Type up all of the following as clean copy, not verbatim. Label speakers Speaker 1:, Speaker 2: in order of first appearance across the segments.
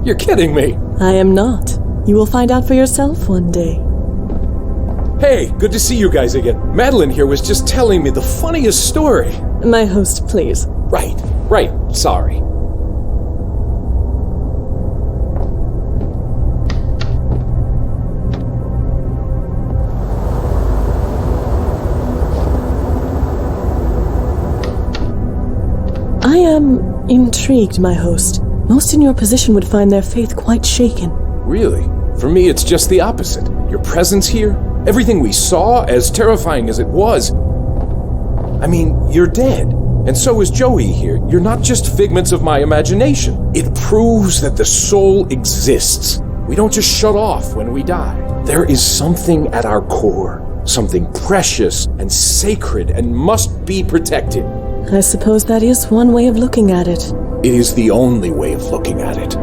Speaker 1: You're kidding me.
Speaker 2: I am not. You will find out for yourself one day.
Speaker 1: Hey, good to see you guys again. Madeline here was just telling me the funniest story.
Speaker 2: My host, please.
Speaker 1: Right, sorry.
Speaker 2: I am intrigued, my host. Most in your position would find their faith quite shaken.
Speaker 1: Really? For me, it's just the opposite. Your presence here, everything we saw, as terrifying as it was. I mean, you're dead. And so is Joey here. You're not just figments of my imagination. It proves that the soul exists. We don't just shut off when we die. There is something at our core. Something precious and sacred and must be protected.
Speaker 2: I suppose that is one way of looking at it.
Speaker 1: It is the only way of looking at it.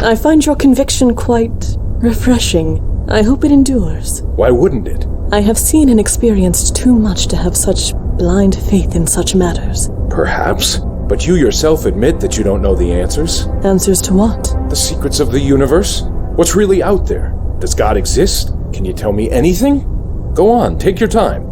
Speaker 2: I find your conviction quite refreshing. I hope it endures.
Speaker 1: Why wouldn't it?
Speaker 2: I have seen and experienced too much to have such blind faith in such matters.
Speaker 1: Perhaps. But you yourself admit that you don't know the answers.
Speaker 2: Answers to what?
Speaker 1: The secrets of the universe? What's really out there? Does God exist? Can you tell me anything? Go on, take your time.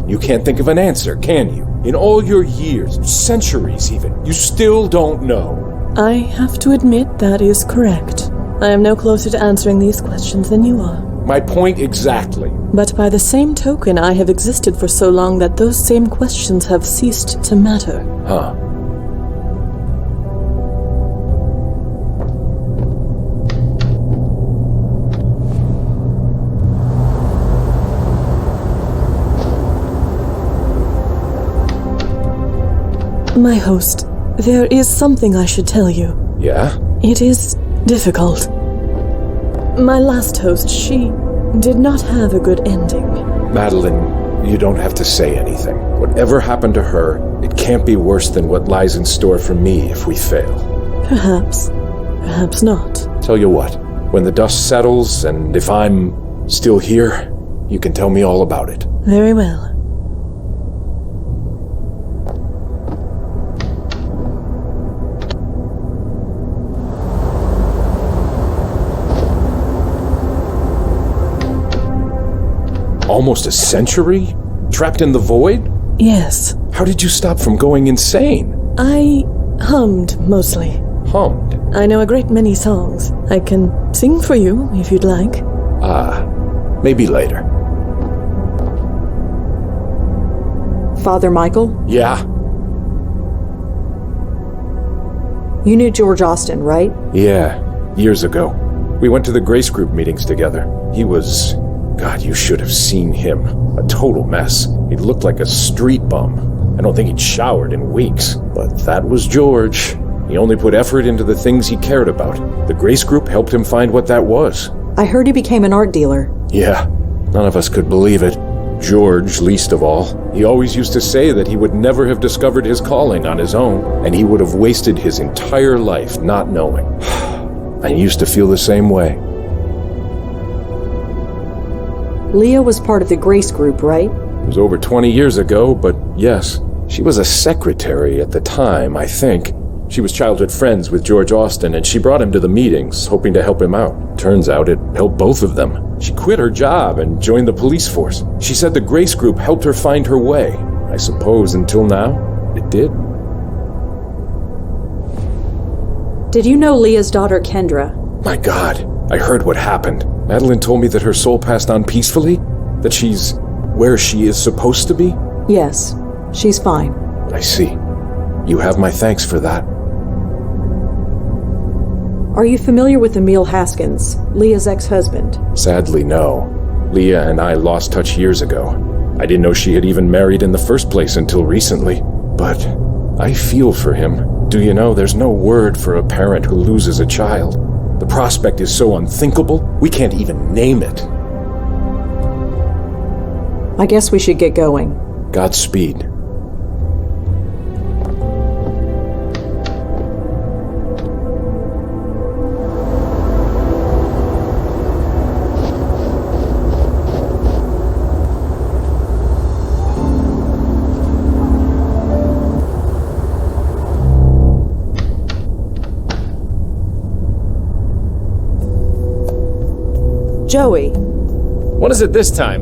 Speaker 1: You can't think of an answer, can you? In all your years, centuries even, you still don't know.
Speaker 2: I have to admit that is correct. I am no closer to answering these questions than you are.
Speaker 1: My point exactly.
Speaker 2: But by the same token, I have existed for so long that those same questions have ceased to matter.
Speaker 1: Huh.
Speaker 2: My host, there is something I should tell you.
Speaker 1: Yeah?
Speaker 2: It is difficult. My last host, she did not have a good ending.
Speaker 1: Madeline, you don't have to say anything. Whatever happened to her, it can't be worse than what lies in store for me if we fail.
Speaker 2: Perhaps. Perhaps not.
Speaker 1: Tell you what, when the dust settles and if I'm still here, you can tell me all about it.
Speaker 2: Very well.
Speaker 1: Almost a century? Trapped in the void?
Speaker 2: Yes.
Speaker 1: How did you stop from going insane?
Speaker 2: I hummed, mostly.
Speaker 1: Hummed?
Speaker 2: I know a great many songs. I can sing for you, if you'd like.
Speaker 1: Maybe later.
Speaker 3: Father Michael?
Speaker 1: Yeah?
Speaker 3: You knew George Austin, right?
Speaker 1: Yeah, years ago. We went to the Grace Group meetings together. He was... God, you should have seen him. A total mess. He looked like a street bum. I don't think he'd showered in weeks. But that was George. He only put effort into the things he cared about. The Grace Group helped him find what that was.
Speaker 3: I heard he became an art dealer.
Speaker 1: Yeah, none of us could believe it. George, least of all. He always used to say that he would never have discovered his calling on his own, and he would have wasted his entire life not knowing. I used to feel the same way.
Speaker 3: Leah was part of the Grace Group, right?
Speaker 1: It was over 20 years ago, but yes. She was a secretary at the time, I think. She was childhood friends with George Austin, and she brought him to the meetings, hoping to help him out. Turns out it helped both of them. She quit her job and joined the police force. She said the Grace Group helped her find her way. I suppose until now, it did.
Speaker 3: Did you know Leah's daughter, Kendra?
Speaker 1: My God, I heard what happened. Madeline told me that her soul passed on peacefully? That she's where she is supposed to be?
Speaker 3: Yes, she's fine.
Speaker 1: I see. You have my thanks for that.
Speaker 3: Are you familiar with Emil Haskins, Leah's ex-husband?
Speaker 1: Sadly, no. Leah and I lost touch years ago. I didn't know she had even married in the first place until recently. But I feel for him. Do you know, there's no word for a parent who loses a child. The prospect is so unthinkable, we can't even name it.
Speaker 3: I guess we should get going.
Speaker 1: Godspeed.
Speaker 3: Joey.
Speaker 4: What is it this time?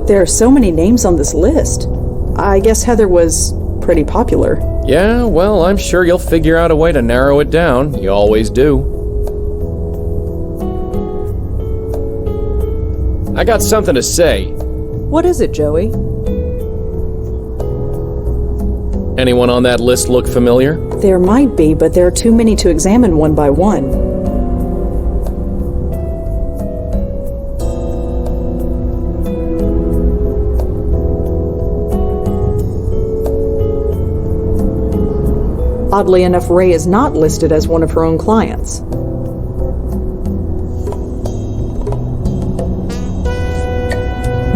Speaker 3: There are so many names on this list. I guess Heather was pretty popular.
Speaker 4: Yeah, well, I'm sure you'll figure out a way to narrow it down. You always do. I got something to say.
Speaker 3: What is it, Joey?
Speaker 4: Anyone on that list look familiar?
Speaker 3: There might be, but there are too many to examine one by one. Oddly enough, Ray is not listed as one of her own clients.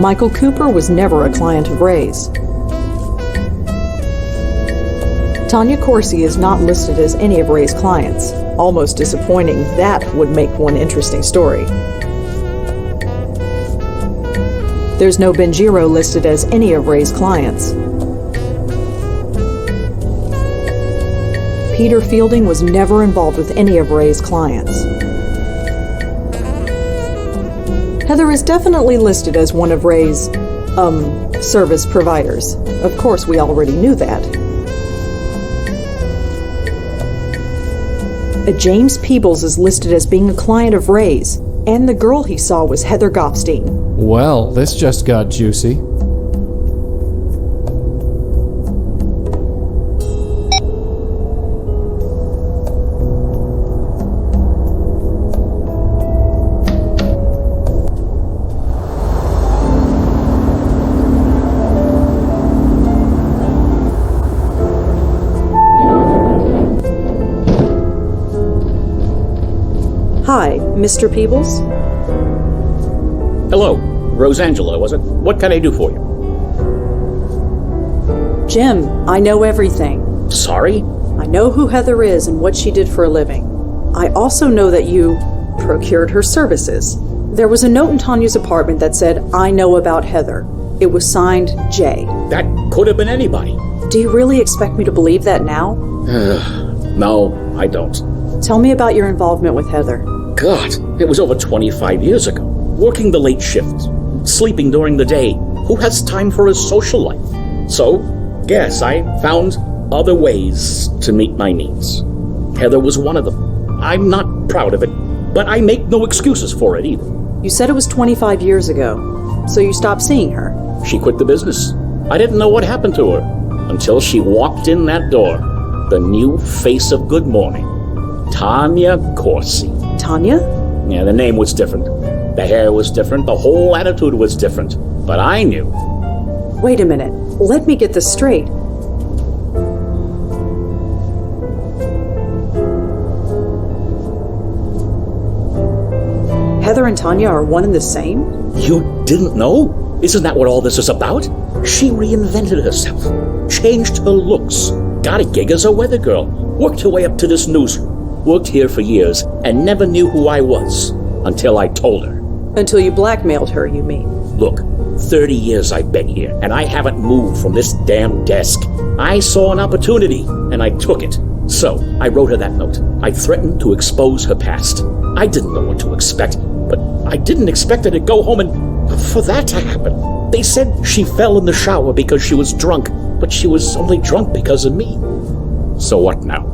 Speaker 3: Michael Cooper was never a client of Ray's. Tanya Corsey is not listed as any of Ray's clients. Almost disappointing. That would make one interesting story. There's no Benjiro listed as any of Ray's clients. Peter Fielding was never involved with any of Ray's clients. Heather is definitely listed as one of Ray's, service providers. Of course, we already knew that. James Peebles is listed as being a client of Ray's, and the girl he saw was Heather Goffstein.
Speaker 4: Well, this just got juicy.
Speaker 3: Hi, Mr. Peebles?
Speaker 5: Hello, Rosangela, was it? What can I do for you?
Speaker 3: Jim, I know everything.
Speaker 5: Sorry?
Speaker 3: I know who Heather is and what she did for a living. I also know that you procured her services. There was a note in Tanya's apartment that said, "I know about Heather." It was signed J.
Speaker 5: That could have been anybody.
Speaker 3: Do you really expect me to believe that now?
Speaker 5: No, I don't.
Speaker 3: Tell me about your involvement with Heather.
Speaker 5: God, it was over 25 years ago. Working the late shift, sleeping during the day. Who has time for a social life? So, yes, I found other ways to meet my needs. Heather was one of them. I'm not proud of it, but I make no excuses for it either.
Speaker 3: You said it was 25 years ago, so you stopped seeing her.
Speaker 5: She quit the business. I didn't know what happened to her until she walked in that door. The new face of Good Morning. Tanya Corsey.
Speaker 3: Tanya?
Speaker 5: Yeah, the name was different. The hair was different. The whole attitude was different. But I knew.
Speaker 3: Wait a minute. Let me get this straight. Heather and Tanya are one and the same?
Speaker 5: You didn't know? Isn't that what all this is about? She reinvented herself. Changed her looks. Got a gig as a weather girl. Worked her way up to this newsroom. Worked here for years and never knew who I was until I told her.
Speaker 3: Until you blackmailed her, you mean?
Speaker 5: Look, 30 years I've been here and I haven't moved from this damn desk. I saw an opportunity and I took it. So I wrote her that note. I threatened to expose her past. I didn't know what to expect, but I didn't expect her to go home and for that to happen. They said she fell in the shower because she was drunk, but she was only drunk because of me. So what now?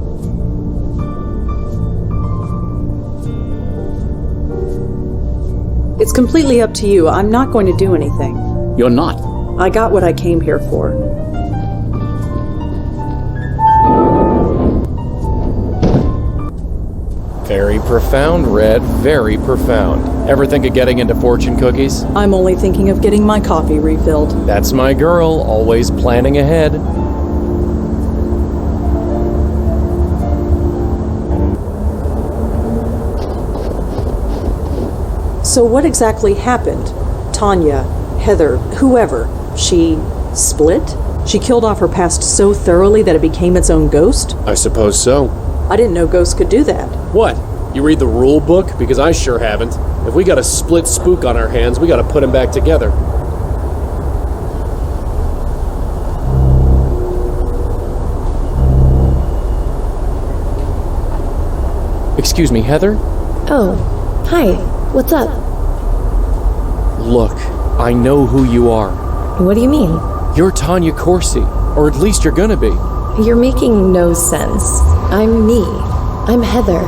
Speaker 3: It's completely up to you. I'm not going to do anything.
Speaker 5: You're not.
Speaker 3: I got what I came here for.
Speaker 4: Very profound, Red. Very profound. Ever think of getting into fortune cookies?
Speaker 3: I'm only thinking of getting my coffee refilled.
Speaker 4: That's my girl, always planning ahead.
Speaker 3: So what exactly happened? Tanya, Heather, whoever, she split? She killed off her past so thoroughly that it became its own ghost?
Speaker 4: I suppose so.
Speaker 3: I didn't know ghosts could do that.
Speaker 6: What? You read the rule book? Because I sure haven't. If we got a split spook on our hands, we gotta put him back together.
Speaker 4: Excuse me, Heather?
Speaker 7: Oh, hi. What's up?
Speaker 4: Look, I know who you are.
Speaker 7: What do you mean?
Speaker 4: You're Tanya Corsey, or at least you're gonna be.
Speaker 7: You're making no sense. I'm me. I'm Heather.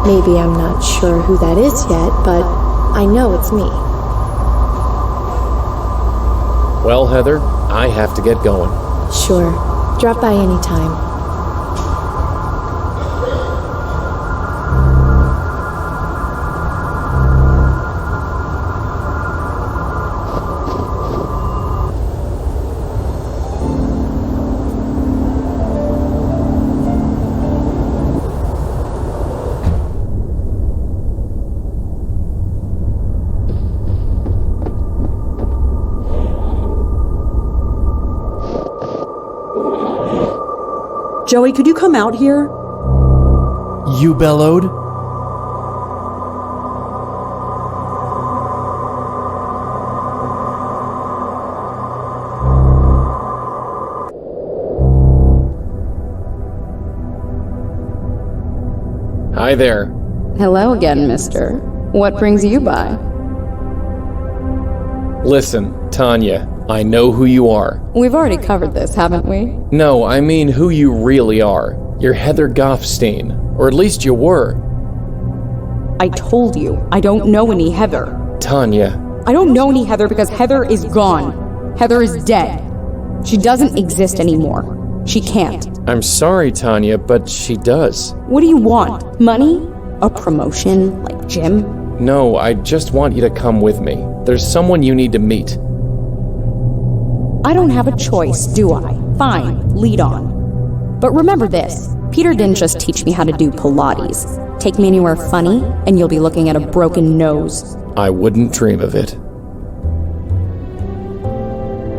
Speaker 7: Maybe I'm not sure who that is yet, but I know it's me.
Speaker 4: Well, Heather, I have to get going.
Speaker 7: Sure. Drop by anytime.
Speaker 3: Joey, could you come out here?
Speaker 4: You bellowed? Hi there.
Speaker 8: Hello again, mister. What brings you by?
Speaker 4: Listen, Tanya, I know who you are.
Speaker 8: We've already covered this, haven't we?
Speaker 4: No, I mean who you really are. You're Heather Goffstein, or at least you were.
Speaker 8: I told you, I don't know any Heather.
Speaker 4: Tanya.
Speaker 8: I don't know any Heather because Heather is gone. Heather is dead. She doesn't exist anymore. She can't.
Speaker 4: I'm sorry, Tanya, but she does.
Speaker 8: What do you want? Money? A promotion, like Jim?
Speaker 4: No, I just want you to come with me. There's someone you need to meet.
Speaker 8: I don't have a choice, do I? Fine, lead on. But remember this, Peter didn't just teach me how to do Pilates. Take me anywhere funny, and you'll be looking at a broken nose.
Speaker 4: I wouldn't dream of it.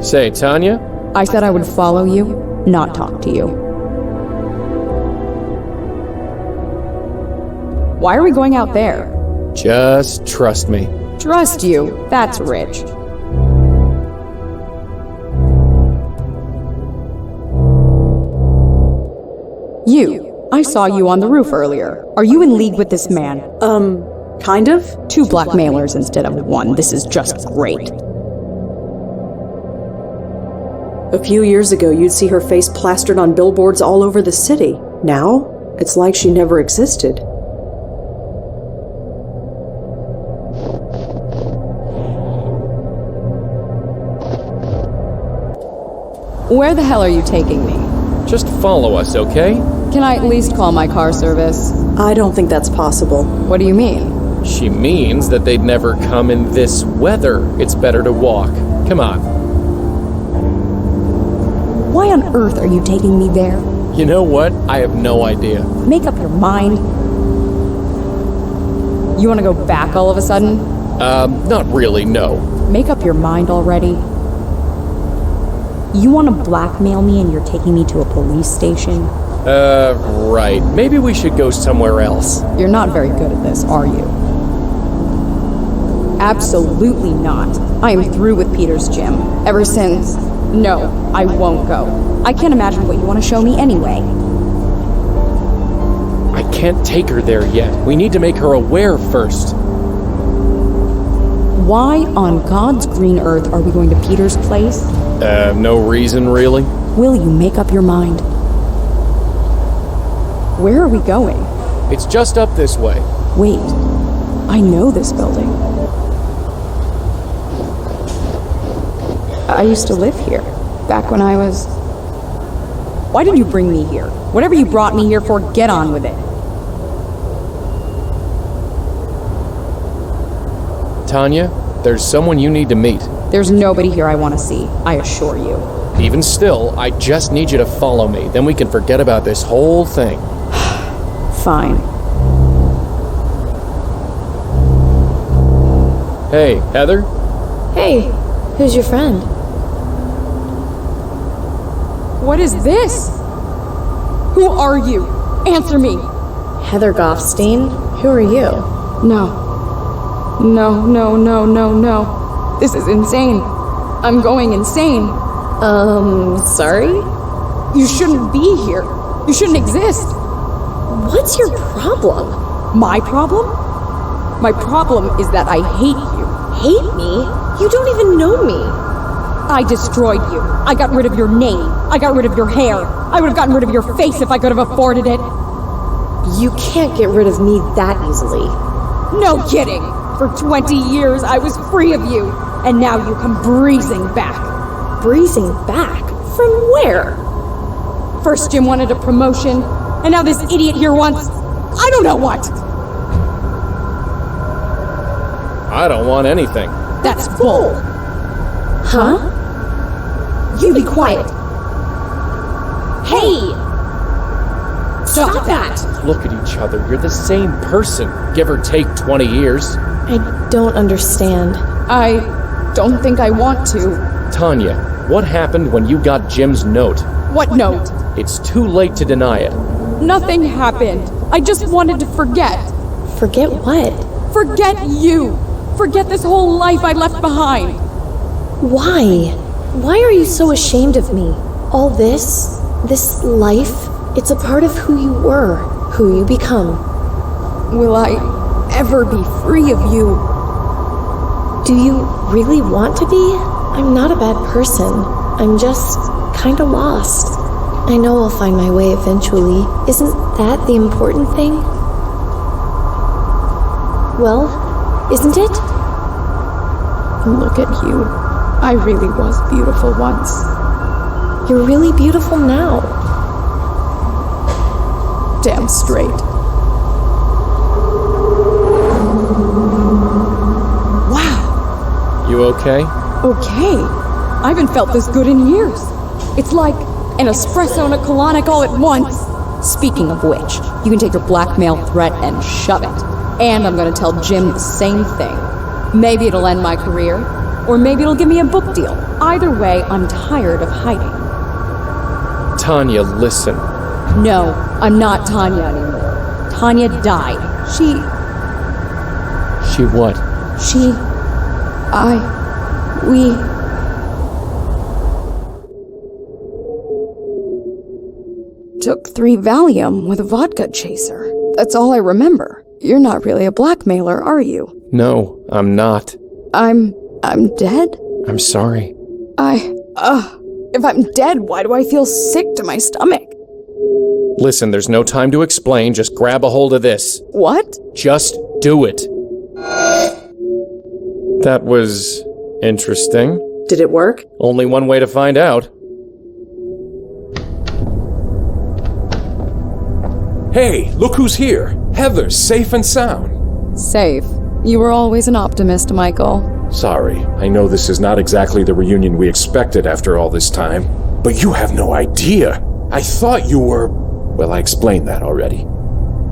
Speaker 4: Say, Tanya?
Speaker 8: I said I would follow you, not talk to you. Why are we going out there?
Speaker 4: Just trust me.
Speaker 8: Trust you? That's rich. You. I saw you on the roof earlier. Are you in league with this man?
Speaker 3: Kind of?
Speaker 8: 2 blackmailers instead of 1. This is just great.
Speaker 3: A few years ago, you'd see her face plastered on billboards all over the city. Now, it's like she never existed.
Speaker 8: Where the hell are you taking me?
Speaker 4: Just follow us, okay?
Speaker 8: Can I at least call my car service?
Speaker 3: I don't think that's possible.
Speaker 8: What do you mean?
Speaker 4: She means that they'd never come in this weather. It's better to walk. Come on.
Speaker 8: Why on earth are you taking me there?
Speaker 4: You know what? I have no idea.
Speaker 8: Make up your mind. You want to go back all of a sudden?
Speaker 4: Not really, no.
Speaker 8: Make up your mind already. You want to blackmail me and you're taking me to a police station?
Speaker 4: Right. Maybe we should go somewhere else.
Speaker 8: You're not very good at this, are you? Absolutely not. I am through with Peter's gym. Ever since... No, I won't go. I can't imagine what you want to show me anyway.
Speaker 4: I can't take her there yet. We need to make her aware first.
Speaker 8: Why on God's green earth are we going to Peter's place?
Speaker 4: No reason, really?
Speaker 8: Will you make up your mind? Where are we going?
Speaker 4: It's just up this way.
Speaker 8: Wait, I know this building. I used to live here, back when I was... Why did you bring me here? Whatever you brought me here for, get on with it.
Speaker 4: Tanya, there's someone you need to meet.
Speaker 8: There's nobody here I want to see, I assure you.
Speaker 4: Even still, I just need you to follow me. Then we can forget about this whole thing.
Speaker 8: Fine.
Speaker 4: Hey, Heather?
Speaker 7: Hey, who's your friend?
Speaker 8: What is this? Who are you? Answer me.
Speaker 7: Heather Goffstein? Who are you?
Speaker 8: No. No. This is insane. I'm going insane.
Speaker 7: Sorry?
Speaker 8: You shouldn't be here. You shouldn't exist.
Speaker 7: What's your problem?
Speaker 8: My problem? My problem is that I hate you.
Speaker 7: Hate me? You don't even know me.
Speaker 8: I destroyed you. I got rid of your name. I got rid of your hair. I would have gotten rid of your face if I could have afforded it.
Speaker 7: You can't get rid of me that easily.
Speaker 8: No kidding. For 20 years, I was free of you. And now you come breezing back.
Speaker 7: Breezing back? From where?
Speaker 8: First Jim wanted a promotion, and now this idiot here wants... I don't know what.
Speaker 4: I don't want anything.
Speaker 8: That's bull.
Speaker 7: Huh?
Speaker 8: You be quiet.
Speaker 7: Hey!
Speaker 8: Stop that!
Speaker 4: Look at each other. You're the same person, give or take 20 years.
Speaker 7: I don't understand.
Speaker 8: I don't think I want to.
Speaker 4: Tanya, what happened when you got Jim's note?
Speaker 8: What note?
Speaker 4: It's too late to deny it.
Speaker 8: Nothing happened. I just wanted to forget.
Speaker 7: Forget what?
Speaker 8: Forget you. Forget this whole life I left behind.
Speaker 7: Why? Why are you so ashamed of me? All this life, it's a part of who you were, who you become.
Speaker 8: Will I ever be free of you?
Speaker 7: Do you really want to be? I'm not a bad person. I'm just kinda lost. I know I'll find my way eventually. Isn't that the important thing? Well, isn't it?
Speaker 8: Look at you. I really was beautiful once.
Speaker 7: You're really beautiful now.
Speaker 8: Damn straight. Wow.
Speaker 4: You okay?
Speaker 8: Okay. I haven't felt this good in years. It's like an espresso and a colonic all at once. Speaking of which, you can take your blackmail threat and shove it. And I'm gonna tell Jim the same thing. Maybe it'll end my career, or maybe it'll give me a book deal. Either way, I'm tired of hiding.
Speaker 4: Tanya, listen.
Speaker 8: No, I'm not Tanya anymore. Tanya died.
Speaker 4: She what?
Speaker 8: We... took 3 Valium with a vodka chaser. That's all I remember. You're not really a blackmailer, are you?
Speaker 4: No, I'm not.
Speaker 8: I'm dead?
Speaker 4: I'm sorry.
Speaker 8: If I'm dead, why do I feel sick to my stomach?
Speaker 4: Listen, there's no time to explain, just grab a hold of this.
Speaker 8: What?
Speaker 4: Just do it. That was interesting.
Speaker 3: Did it work?
Speaker 4: Only one way to find out.
Speaker 1: Hey, look who's here. Heather's safe and sound.
Speaker 8: Safe. You were always an optimist, Michael.
Speaker 1: Sorry, I know this is not exactly the reunion we expected after all this time, but you have no idea. I thought you were... Well, I explained that already.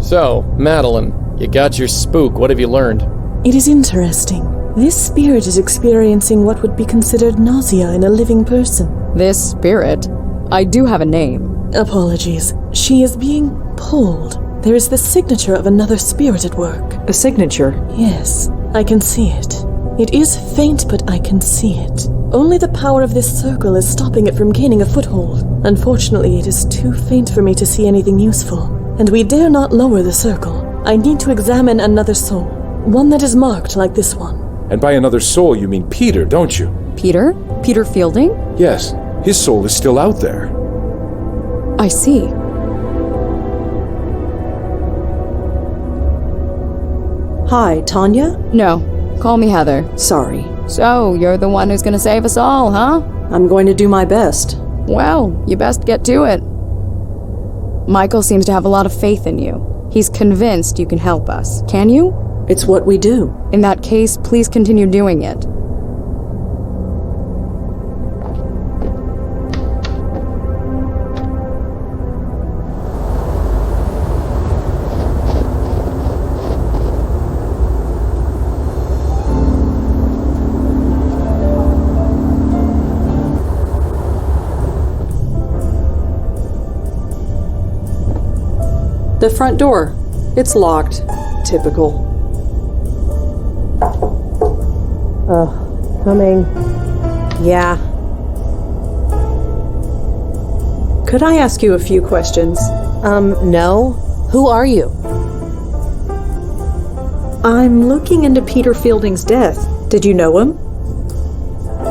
Speaker 4: So, Madeline, you got your spook. What have you learned?
Speaker 2: It is interesting. This spirit is experiencing what would be considered nausea in a living person.
Speaker 8: This spirit? I do have a name.
Speaker 2: Apologies. She is being pulled. There is the signature of another spirit at work.
Speaker 3: A signature?
Speaker 2: Yes, I can see it. It is faint, but I can see it. Only the power of this circle is stopping it from gaining a foothold. Unfortunately, it is too faint for me to see anything useful. And we dare not lower the circle. I need to examine another soul. One that is marked like this one.
Speaker 1: And by another soul, you mean Peter, don't you?
Speaker 8: Peter? Peter Fielding?
Speaker 1: Yes, his soul is still out there.
Speaker 8: I see.
Speaker 3: Hi, Tanya?
Speaker 8: No, call me Heather.
Speaker 3: Sorry.
Speaker 8: So, you're the one who's gonna save us all, huh?
Speaker 3: I'm going to do my best.
Speaker 8: Well, you best get to it. Michael seems to have a lot of faith in you. He's convinced you can help us. Can you?
Speaker 3: It's what we do.
Speaker 8: In that case, please continue doing it.
Speaker 3: The front door. It's locked. Typical.
Speaker 9: Coming. Yeah.
Speaker 3: Could I ask you a few questions?
Speaker 9: No. Who are you?
Speaker 3: I'm looking into Peter Fielding's death. Did you know him?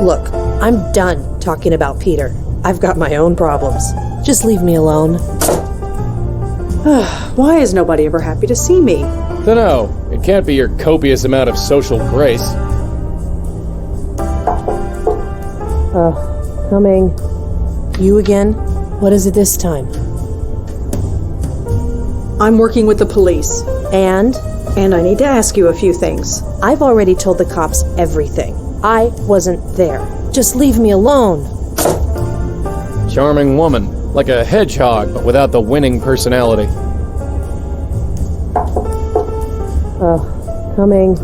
Speaker 9: Look, I'm done talking about Peter. I've got my own problems. Just leave me alone.
Speaker 3: Why is nobody ever happy to see me?
Speaker 4: Dunno. It can't be your copious amount of social grace.
Speaker 9: Coming. You again? What is it this time?
Speaker 3: I'm working with the police.
Speaker 9: And
Speaker 3: I need to ask you a few things.
Speaker 9: I've already told the cops everything. I wasn't there. Just leave me alone.
Speaker 4: Charming woman. Like a hedgehog, but without the winning personality.
Speaker 9: Coming.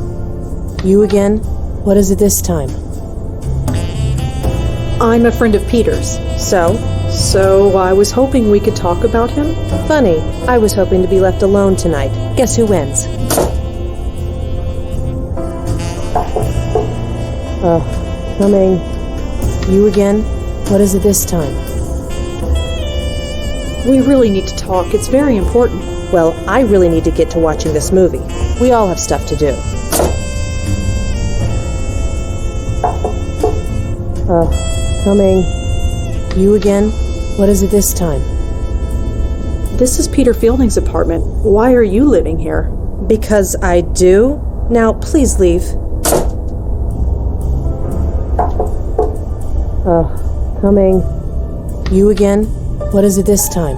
Speaker 9: You again? What is it this time?
Speaker 3: I'm a friend of Peter's. So I was hoping we could talk about him.
Speaker 9: Funny. I was hoping to be left alone tonight. Guess who wins? Coming. You again? What is it this time?
Speaker 3: We really need to talk. It's very important.
Speaker 9: Well, I really need to get to watching this movie. We all have stuff to do. Coming. You again? What is it this time?
Speaker 3: This is Peter Fielding's apartment. Why are you living here?
Speaker 9: Because I do? Now, please leave. Coming. You again? What is it this time?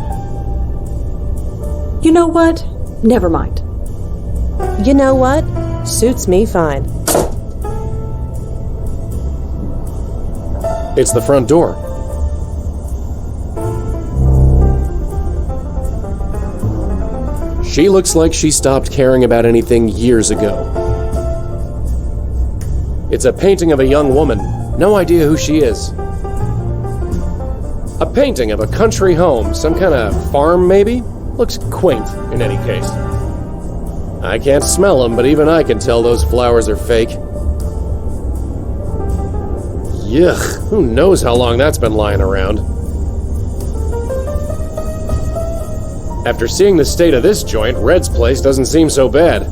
Speaker 3: You know what? Never mind.
Speaker 9: You know what? Suits me fine.
Speaker 6: It's the front door. She looks like she stopped caring about anything years ago. It's a painting of a young woman. No idea who she is. A painting of a country home, some kind of farm maybe? Looks quaint in any case. I can't smell them, but even I can tell those flowers are fake. Yuck, who knows how long that's been lying around. After seeing the state of this joint, Red's place doesn't seem so bad.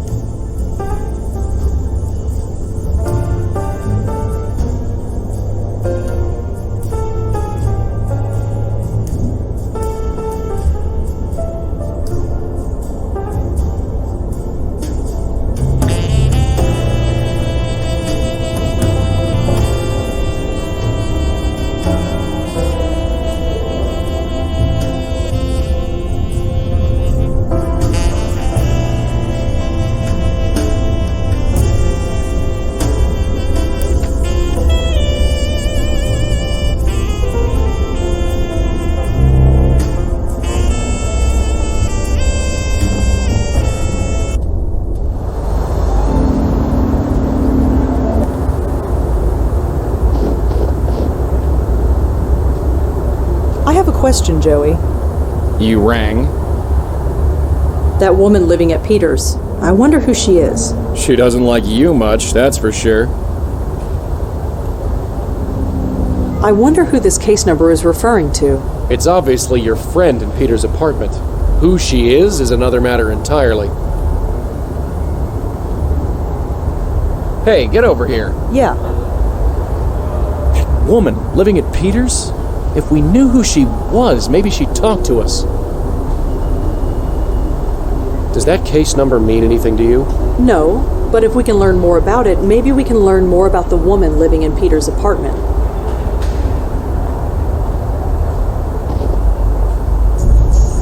Speaker 3: Question, Joey.
Speaker 4: You rang?
Speaker 3: That woman living at Peter's. I wonder who she is.
Speaker 4: She doesn't like you much, that's for sure.
Speaker 3: I wonder who this case number is referring to.
Speaker 6: It's obviously your friend in Peter's apartment. Who she is another matter entirely.
Speaker 4: Hey, get over here.
Speaker 3: Yeah.
Speaker 6: Woman living at Peter's? If we knew who she was, maybe she'd talk to us. Does that case number mean anything to you?
Speaker 3: No, but if we can learn more about it, maybe we can learn more about the woman living in Peter's apartment.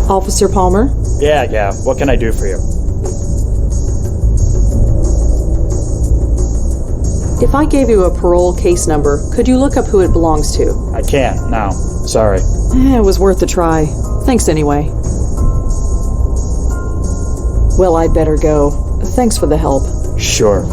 Speaker 3: Officer Palmer?
Speaker 10: Yeah, what can I do for you?
Speaker 3: If I gave you a parole case number, could you look up who it belongs to?
Speaker 10: I can't, no. Sorry.
Speaker 3: It was worth a try. Thanks anyway. Well, I'd better go. Thanks for the help.
Speaker 10: Sure.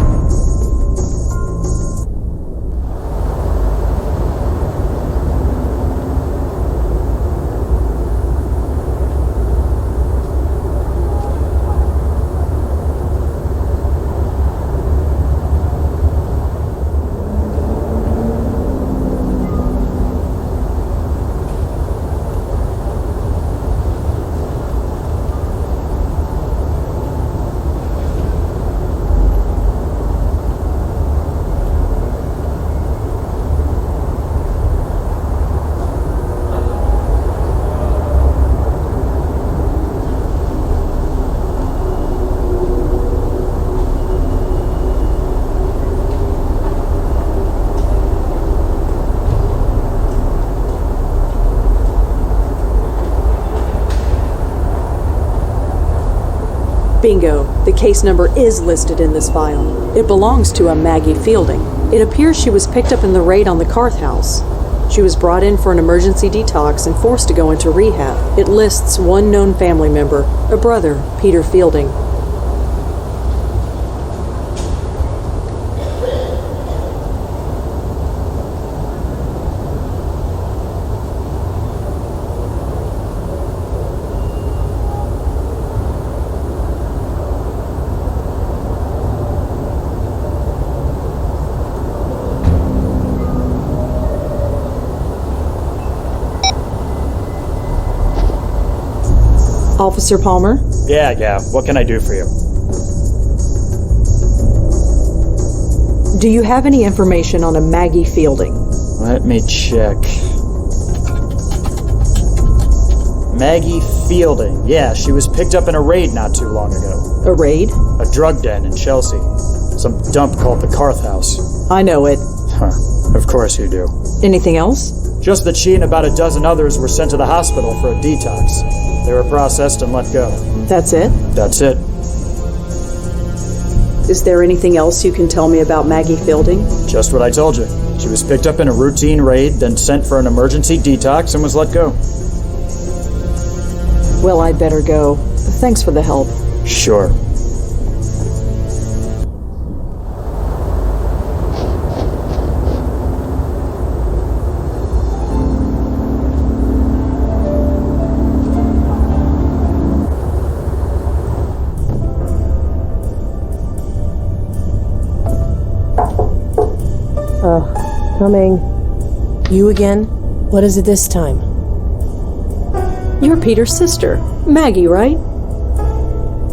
Speaker 3: Bingo. The case number is listed in this file. It belongs to a Maggie Fielding. It appears she was picked up in the raid on the Carth house. She was brought in for an emergency detox and forced to go into rehab. It lists one known family member, a brother, Peter Fielding. Officer Palmer?
Speaker 10: Yeah, what can I do for you?
Speaker 3: Do you have any information on a Maggie Fielding?
Speaker 10: Let me check. Maggie Fielding. Yeah, she was picked up in a raid not too long ago.
Speaker 3: A raid?
Speaker 10: A drug den in Chelsea. Some dump called the Carth House.
Speaker 3: I know it.
Speaker 10: Huh. Of course you do.
Speaker 3: Anything else?
Speaker 10: Just that she and about a dozen others were sent to the hospital for a detox. They were processed and let go.
Speaker 3: That's it?
Speaker 10: That's it.
Speaker 3: Is there anything else you can tell me about Maggie Fielding?
Speaker 10: Just what I told you. She was picked up in a routine raid, then sent for an emergency detox and was let go.
Speaker 3: Well, I'd better go. Thanks for the help.
Speaker 10: Sure.
Speaker 9: Coming. You again? What is it this time?
Speaker 3: You're Peter's sister, Maggie, right?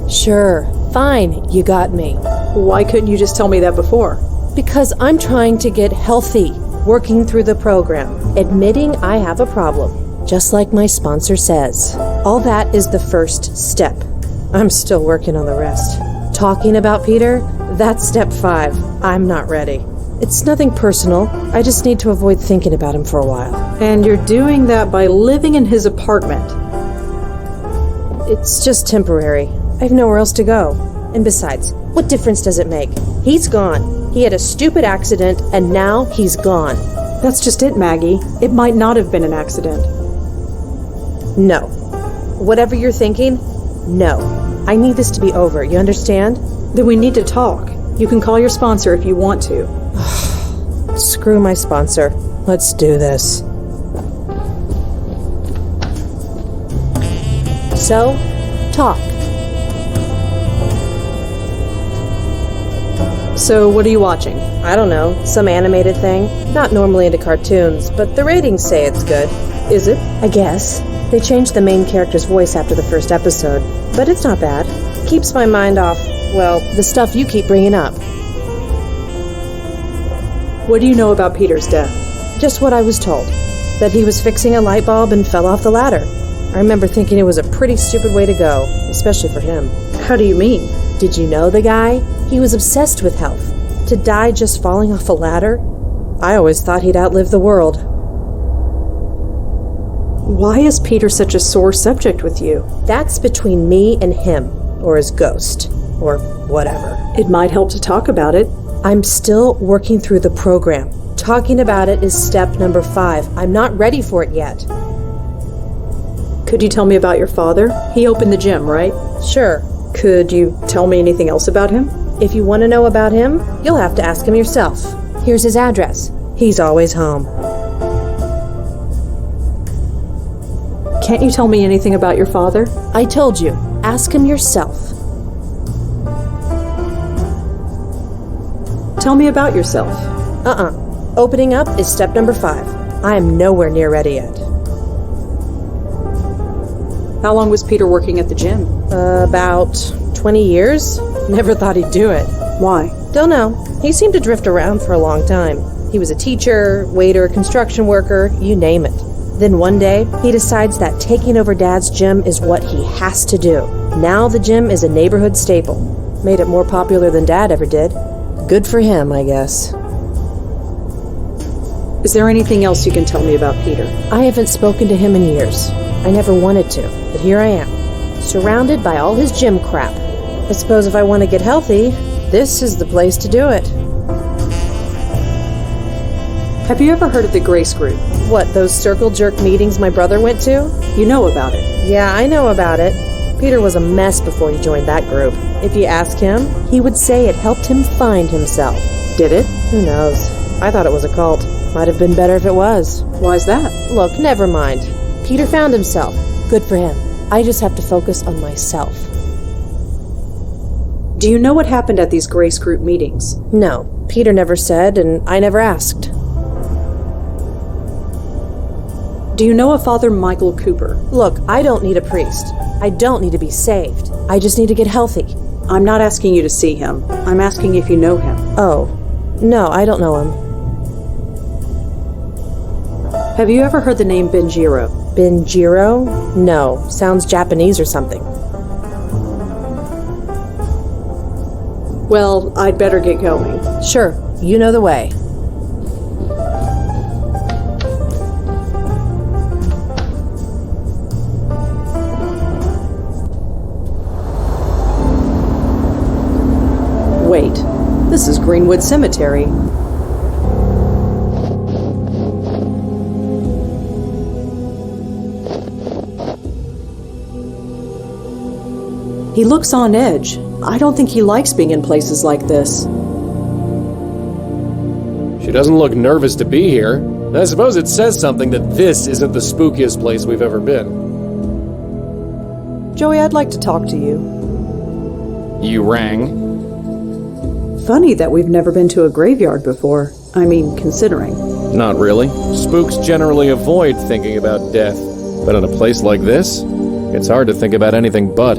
Speaker 9: Sure. Fine. You got me.
Speaker 3: Why couldn't you just tell me that before?
Speaker 9: Because I'm trying to get healthy, working through the program, admitting I have a problem, just like my sponsor says. All that is the first step. I'm still working on the rest. Talking about Peter? That's step 5. I'm not ready. It's nothing personal. I just need to avoid thinking about him for a while.
Speaker 3: And you're doing that by living in his apartment.
Speaker 9: It's just temporary. I have nowhere else to go. And besides, what difference does it make? He's gone. He had a stupid accident, and now he's gone.
Speaker 3: That's just it, Maggie. It might not have been an accident.
Speaker 9: No. Whatever you're thinking, no. I need this to be over, you understand?
Speaker 3: Then we need to talk. You can call your sponsor if you want to.
Speaker 9: Screw my sponsor. Let's do this. So, talk.
Speaker 3: So, what are you watching?
Speaker 9: I don't know, some animated thing. Not normally into cartoons, but the ratings say it's good.
Speaker 3: Is it?
Speaker 9: I guess. They changed the main character's voice after the first episode, but it's not bad. Keeps my mind off, well, the stuff you keep bringing up.
Speaker 3: What do you know about Peter's death?
Speaker 9: Just what I was told. That he was fixing a light bulb and fell off the ladder. I remember thinking it was a pretty stupid way to go, especially for him.
Speaker 3: How do you mean?
Speaker 9: Did you know the guy? He was obsessed with health. To die just falling off a ladder? I always thought he'd outlive the world.
Speaker 3: Why is Peter such a sore subject with you?
Speaker 9: That's between me and him, or his ghost, or whatever.
Speaker 3: It might help to talk about it.
Speaker 9: I'm still working through the program. Talking about it is step number 5. I'm not ready for it yet.
Speaker 3: Could you tell me about your father? He opened the gym, right?
Speaker 9: Sure.
Speaker 3: Could you tell me anything else about him?
Speaker 9: If you want to know about him, you'll have to ask him yourself. Here's his address. He's always home.
Speaker 3: Can't you tell me anything about your father?
Speaker 9: I told you. Ask him yourself.
Speaker 3: Tell me about yourself.
Speaker 9: Opening up is step number 5. I am nowhere near ready yet.
Speaker 3: How long was Peter working at the gym?
Speaker 9: About 20 years. Never thought he'd do it.
Speaker 3: Why?
Speaker 9: Don't know. He seemed to drift around for a long time. He was a teacher, waiter, construction worker, you name it. Then one day, he decides that taking over Dad's gym is what he has to do. Now the gym is a neighborhood staple. Made it more popular than Dad ever did. Good for him, I guess.
Speaker 3: Is there anything else you can tell me about Peter?
Speaker 9: I haven't spoken to him in years. I never wanted to, but here I am, surrounded by all his gym crap. I suppose if I want to get healthy, this is the place to do it.
Speaker 3: Have you ever heard of the Grace Group?
Speaker 9: What, those circle jerk meetings my brother went to?
Speaker 3: You know about it.
Speaker 9: Yeah, I know about it. Peter was a mess before he joined that group. If you ask him, he would say it helped him find himself.
Speaker 3: Did it?
Speaker 9: Who knows? I thought it was a cult. Might have been better if it was.
Speaker 3: Why's that?
Speaker 9: Look, never mind. Peter found himself. Good for him. I just have to focus on myself.
Speaker 3: Do you know what happened at these Grace Group meetings?
Speaker 9: No. Peter never said, and I never asked.
Speaker 3: Do you know a Father Michael Cooper?
Speaker 9: Look, I don't need a priest. I don't need to be saved. I just need to get healthy.
Speaker 3: I'm not asking you to see him. I'm asking if you know him.
Speaker 9: Oh. No, I don't know him.
Speaker 3: Have you ever heard the name Benjiro?
Speaker 9: Benjiro? No. Sounds Japanese or something.
Speaker 3: Well, I'd better get going.
Speaker 9: Sure. You know the way.
Speaker 3: Wait, this is Greenwood Cemetery. He looks on edge. I don't think he likes being in places like this.
Speaker 6: She doesn't look nervous to be here. I suppose it says something that this isn't the spookiest place we've ever been.
Speaker 3: Joey, I'd like to talk to you.
Speaker 4: You rang?
Speaker 3: Funny that we've never been to a graveyard before. I mean, considering.
Speaker 6: Not really. Spooks generally avoid thinking about death. But in a place like this, it's hard to think about anything but.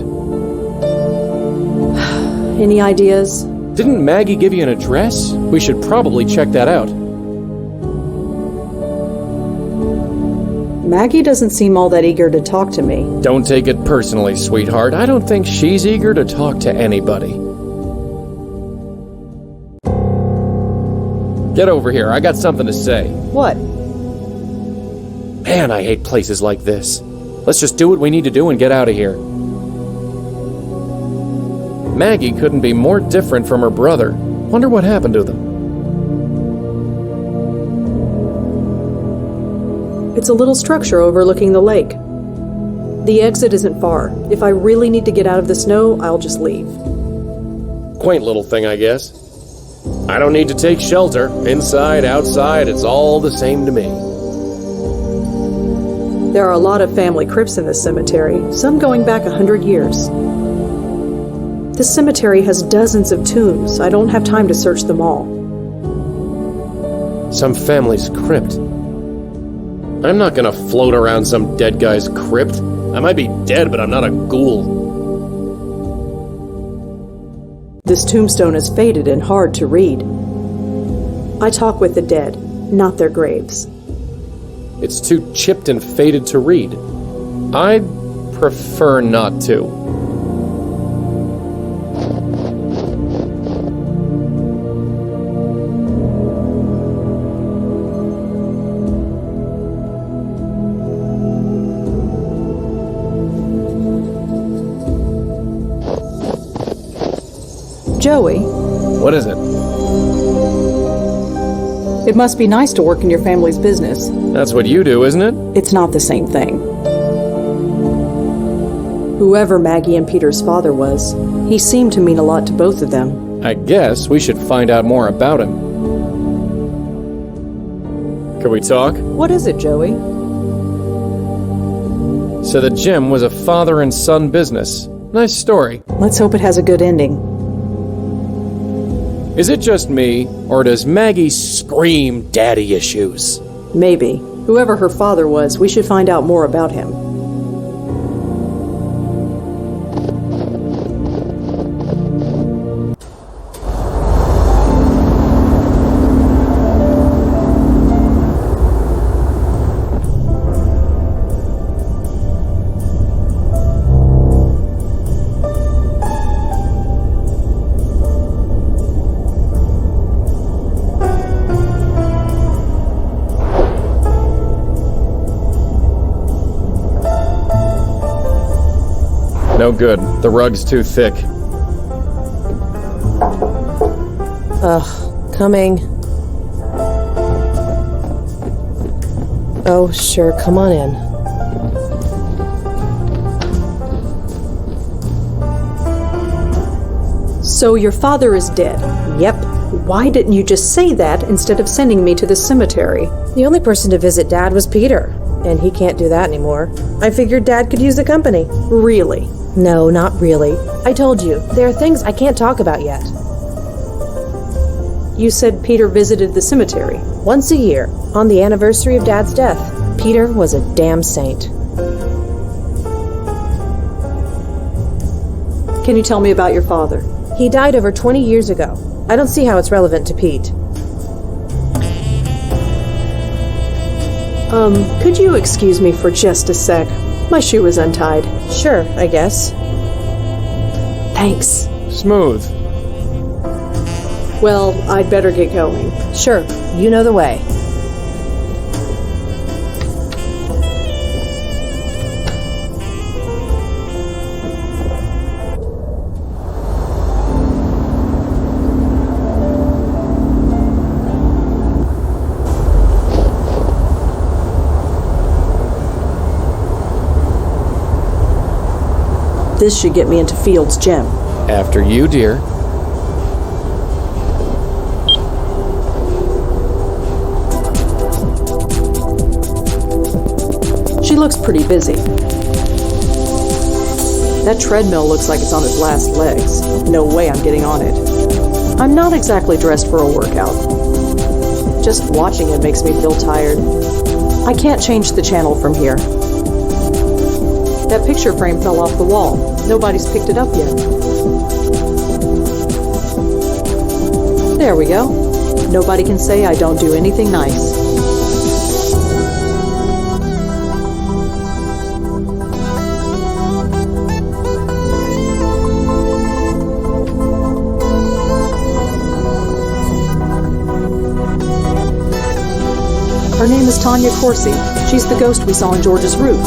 Speaker 3: Any ideas?
Speaker 6: Didn't Maggie give you an address? We should probably check that out.
Speaker 3: Maggie doesn't seem all that eager to talk to me.
Speaker 6: Don't take it personally, sweetheart. I don't think she's eager to talk to anybody. Get over here. I got something to say.
Speaker 3: What?
Speaker 6: Man, I hate places like this. Let's just do what we need to do and get out of here. Maggie couldn't be more different from her brother. Wonder what happened to them.
Speaker 3: It's a little structure overlooking the lake. The exit isn't far. If I really need to get out of the snow, I'll just leave.
Speaker 6: Quaint little thing, I guess. I don't need to take shelter. Inside, outside, it's all the same to me.
Speaker 3: There are a lot of family crypts in this cemetery, some going back 100 years. This cemetery has dozens of tombs. I don't have time to search them all.
Speaker 6: Some family's crypt. I'm not gonna float around some dead guy's crypt. I might be dead, but I'm not a ghoul.
Speaker 3: This tombstone is faded and hard to read. I talk with the dead, not their graves.
Speaker 6: It's too chipped and faded to read. I'd prefer not to.
Speaker 3: Joey.
Speaker 6: What is it?
Speaker 3: It must be nice to work in your family's business.
Speaker 6: That's what you do, isn't it?
Speaker 3: It's not the same thing. Whoever Maggie and Peter's father was, he seemed to mean a lot to both of them.
Speaker 6: I guess we should find out more about him. Can we talk?
Speaker 3: What is it, Joey?
Speaker 6: So the gym was a father and son business. Nice story.
Speaker 3: Let's hope it has a good ending.
Speaker 6: Is it just me, or does Maggie scream daddy issues?
Speaker 3: Maybe. Whoever her father was, we should find out more about him.
Speaker 6: No good. The rug's too thick.
Speaker 9: Ugh, coming. Oh, sure, come on in.
Speaker 3: So your father is dead?
Speaker 9: Yep.
Speaker 3: Why didn't you just say that instead of sending me to the cemetery?
Speaker 9: The only person to visit Dad was Peter, and he can't do that anymore. I figured Dad could use the company.
Speaker 3: Really?
Speaker 9: No, not really. I told you, there are things I can't talk about yet.
Speaker 3: You said Peter visited the cemetery.
Speaker 9: Once a year, on the anniversary of Dad's death. Peter was a damn saint.
Speaker 3: Can you tell me about your father?
Speaker 9: He died over 20 years ago. I don't see how it's relevant to Pete.
Speaker 3: Could you excuse me for just a sec? My shoe is untied.
Speaker 9: Sure, I guess.
Speaker 3: Thanks.
Speaker 4: Smooth.
Speaker 3: Well, I'd better get going.
Speaker 9: Sure, you know the way.
Speaker 3: This should get me into Field's gym.
Speaker 4: After you, dear.
Speaker 3: She looks pretty busy. That treadmill looks like it's on its last legs. No way I'm getting on it. I'm not exactly dressed for a workout. Just watching it makes me feel tired. I can't change the channel from here. That picture frame fell off the wall. Nobody's picked it up yet. There we go. Nobody can say I don't do anything nice. Her name is Tanya Corsey. She's the ghost we saw on George's roof.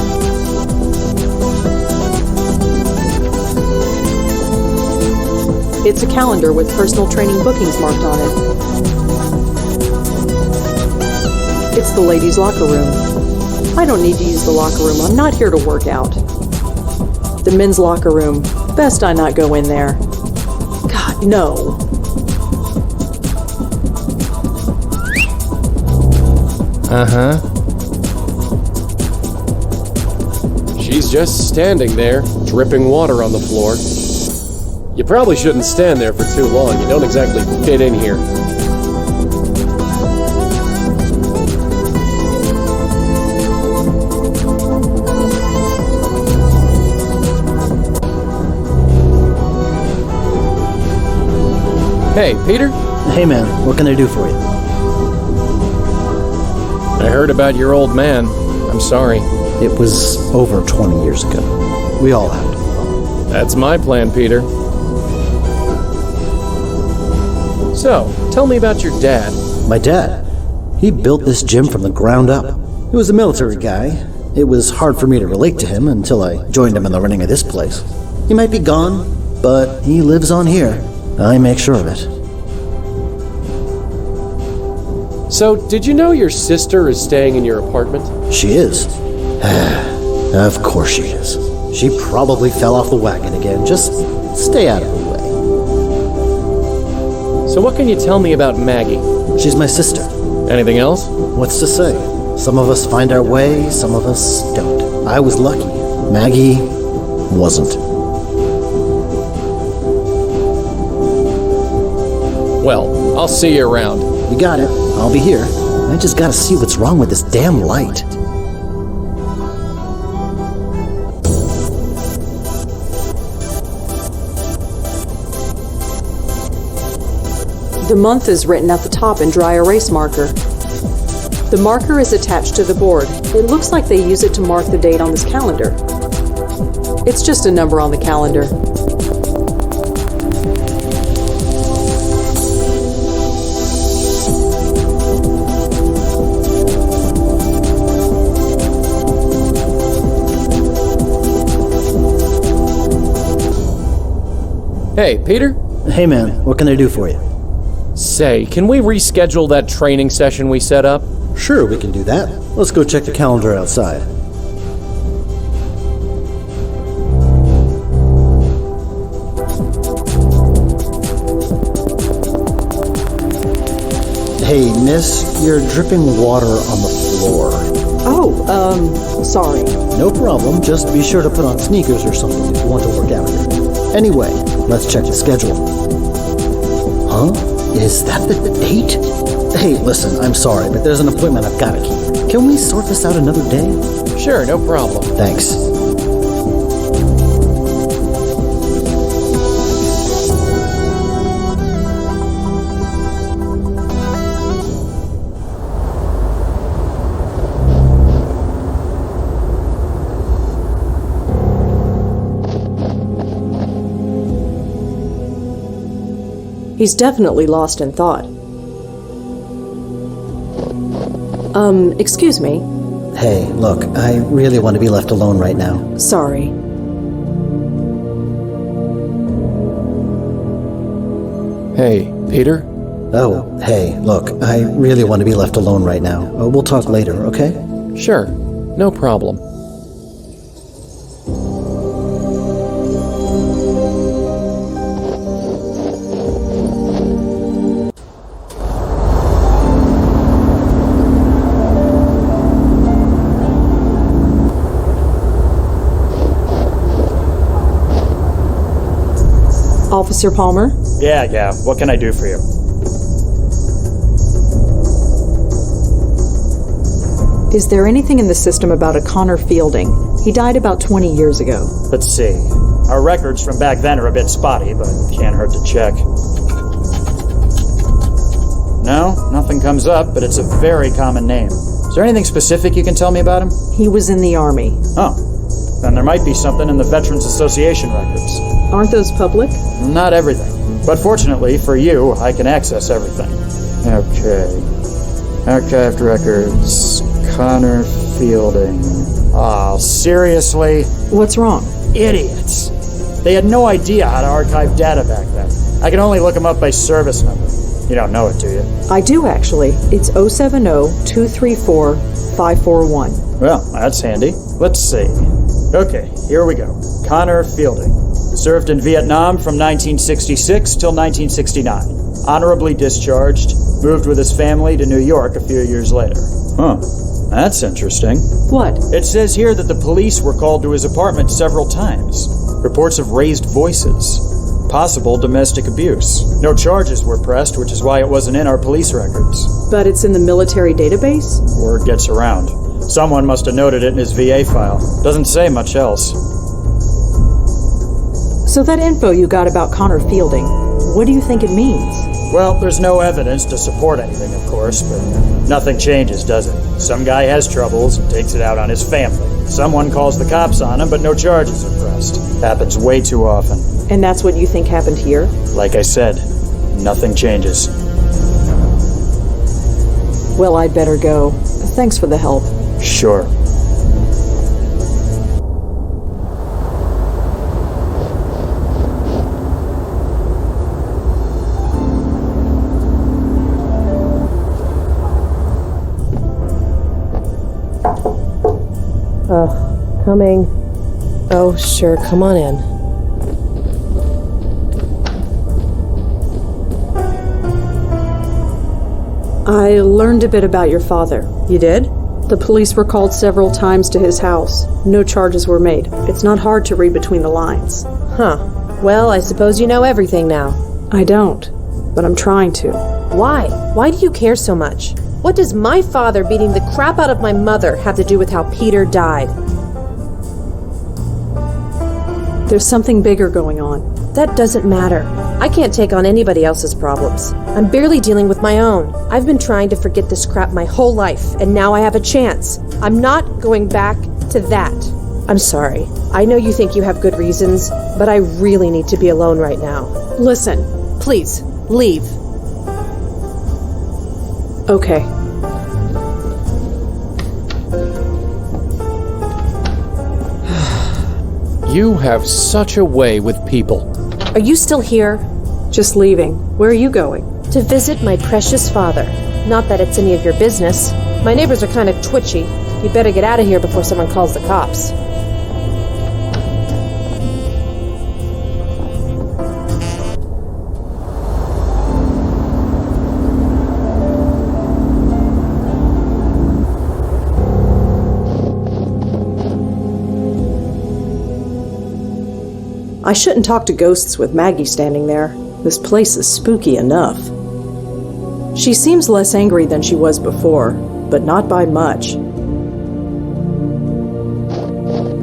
Speaker 3: It's a calendar with personal training bookings marked on it. It's the ladies' locker room. I don't need to use the locker room. I'm not here to work out. The men's locker room. Best I not go in there. God, no.
Speaker 4: Uh-huh. She's just standing there, dripping water on the floor. You probably shouldn't stand there for too long. You don't exactly fit in here. Hey, Peter?
Speaker 11: Hey man, what can I do for you?
Speaker 4: I heard about your old man. I'm sorry.
Speaker 11: It was over 20 years ago. We all have.
Speaker 4: That's my plan, Peter. So, tell me about your dad.
Speaker 11: My dad? He built this gym from the ground up. He was a military guy. It was hard for me to relate to him until I joined him in the running of this place. He might be gone, but he lives on here. I make sure of it.
Speaker 4: So, did you know your sister is staying in your apartment?
Speaker 11: She is. Of course she is. She probably fell off the wagon again. Just stay out of her way.
Speaker 4: So what can you tell me about Maggie?
Speaker 11: She's my sister.
Speaker 4: Anything else?
Speaker 11: What's to say? Some of us find our way, some of us don't. I was lucky. Maggie wasn't.
Speaker 4: Well, I'll see you around.
Speaker 11: You got it. I'll be here. I just gotta see what's wrong with this damn light.
Speaker 3: The month is written at the top in dry erase marker. The marker is attached to the board. It looks like they use it to mark the date on this calendar. It's just a number on the calendar.
Speaker 4: Hey, Peter?
Speaker 11: Hey man, what can I do for you?
Speaker 6: Say, can we reschedule that training session we set up?
Speaker 11: Sure, we can do that. Let's go check the calendar outside. Hey, miss, you're dripping water on the floor.
Speaker 3: Oh, sorry.
Speaker 11: No problem, just be sure to put on sneakers or something if you want to work out here. Anyway, let's check the schedule. Huh? Is that the date? Hey, listen, I'm sorry, but there's an appointment I've got to keep. Can we sort this out another day?
Speaker 6: Sure, no problem.
Speaker 11: Thanks.
Speaker 3: He's definitely lost in thought. Excuse me.
Speaker 11: Hey, look, I really want to be left alone right now.
Speaker 3: Sorry.
Speaker 6: Hey, Peter?
Speaker 11: Oh, hey, look, I really want to be left alone right now. We'll talk later, okay?
Speaker 6: Sure, no problem.
Speaker 3: Officer Palmer?
Speaker 10: Yeah, what can I do for you?
Speaker 3: Is there anything in the system about a Connor Fielding? He died about 20 years ago.
Speaker 10: Let's see. Our records from back then are a bit spotty, but can't hurt to check. No, nothing comes up, but it's a very common name. Is there anything specific you can tell me about him?
Speaker 3: He was in the Army.
Speaker 10: Oh, then there might be something in the Veterans Association records.
Speaker 3: Aren't those public?
Speaker 10: Not everything. But fortunately for you, I can access everything. Okay. Archived records. Connor Fielding. Oh, seriously?
Speaker 3: What's wrong?
Speaker 10: Idiots. They had no idea how to archive data back then. I can only look them up by service number. You don't know it, do you?
Speaker 3: I do, actually. It's 070-234-541.
Speaker 10: Well, that's handy. Let's see. Okay, here we go. Connor Fielding. Served in Vietnam from 1966 till 1969. Honorably discharged. Moved with his family to New York a few years later. Huh. That's interesting.
Speaker 3: What?
Speaker 10: It says here that the police were called to his apartment several times. Reports of raised voices. Possible domestic abuse. No charges were pressed, which is why it wasn't in our police records.
Speaker 3: But it's in the military database?
Speaker 10: Word gets around. Someone must have noted it in his VA file. Doesn't say much else.
Speaker 3: So that info you got about Connor Fielding, what do you think it means?
Speaker 10: Well, there's no evidence to support anything, of course, but nothing changes, does it? Some guy has troubles and takes it out on his family. Someone calls the cops on him, but no charges are pressed. Happens way too often.
Speaker 3: And that's what you think happened here?
Speaker 10: Like I said, nothing changes.
Speaker 3: Well, I'd better go. Thanks for the help.
Speaker 10: Sure.
Speaker 9: Coming. Oh, sure, come on in.
Speaker 3: I learned a bit about your father.
Speaker 9: You did?
Speaker 3: The police were called several times to his house. No charges were made. It's not hard to read between the lines.
Speaker 9: Huh. Well, I suppose you know everything now.
Speaker 3: I don't, but I'm trying to.
Speaker 9: Why? Why do you care so much? What does my father beating the crap out of my mother have to do with how Peter died?
Speaker 3: There's something bigger going on.
Speaker 9: That doesn't matter. I can't take on anybody else's problems. I'm barely dealing with my own. I've been trying to forget this crap my whole life, and now I have a chance. I'm not going back to that. I'm sorry. I know you think you have good reasons, but I really need to be alone right now.
Speaker 3: Listen.
Speaker 9: Please, leave.
Speaker 3: Okay.
Speaker 6: You have such a way with people.
Speaker 9: Are you still here?
Speaker 3: Just leaving. Where are you going?
Speaker 9: To visit my precious father. Not that it's any of your business. My neighbors are kind of twitchy. You better get out of here before someone calls the cops.
Speaker 3: I shouldn't talk to ghosts with Maggie standing there. This place is spooky enough. She seems less angry than she was before, but not by much.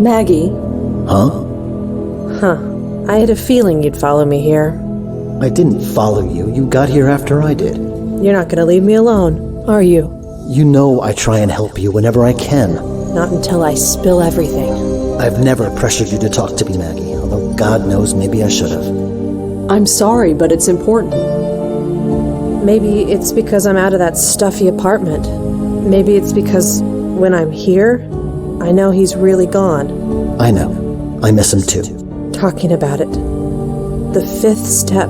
Speaker 3: Maggie?
Speaker 11: Huh?
Speaker 9: I had a feeling you'd follow me here.
Speaker 11: I didn't follow you. You got here after I did.
Speaker 9: You're not gonna leave me alone, are you?
Speaker 11: You know I try and help you whenever I can.
Speaker 9: Not until I spill everything.
Speaker 11: I've never pressured you to talk to me, Maggie, although God knows maybe I should have.
Speaker 3: I'm sorry, but it's important.
Speaker 9: Maybe it's because I'm out of that stuffy apartment. Maybe it's because when I'm here, I know he's really gone.
Speaker 11: I know. I miss him too.
Speaker 9: Talking about it. The 5th step.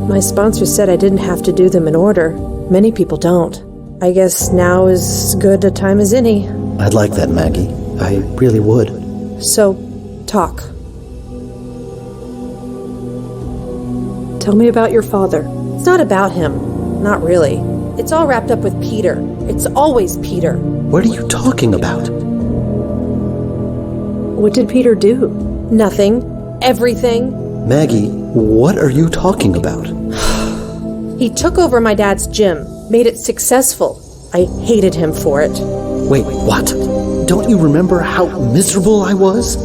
Speaker 9: My sponsor said I didn't have to do them in order. Many people don't. I guess now is as good a time as any.
Speaker 11: I'd like that, Maggie. I really would.
Speaker 9: So, talk.
Speaker 3: Tell me about your father.
Speaker 9: It's not about him. Not really. It's all wrapped up with Peter. It's always Peter.
Speaker 11: What are you talking about?
Speaker 3: What did Peter do?
Speaker 9: Nothing. Everything.
Speaker 11: Maggie, what are you talking about?
Speaker 9: He took over my dad's gym, made it successful. I hated him for it.
Speaker 11: Wait, what? Don't you remember how miserable I was?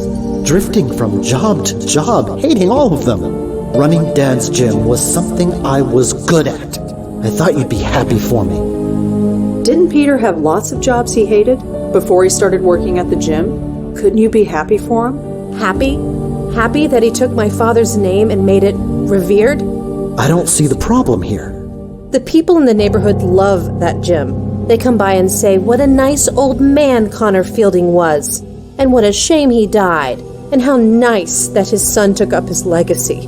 Speaker 11: Drifting from job to job, hating all of them. Running Dad's gym was something I was good at. I thought you'd be happy for me.
Speaker 3: Didn't Peter have lots of jobs he hated before he started working at the gym? Couldn't you be happy for him?
Speaker 9: Happy? Happy that he took my father's name and made it revered?
Speaker 11: I don't see the problem here.
Speaker 9: The people in the neighborhood love that gym. They come by and say what a nice old man Connor Fielding was, and what a shame he died, and how nice that his son took up his legacy.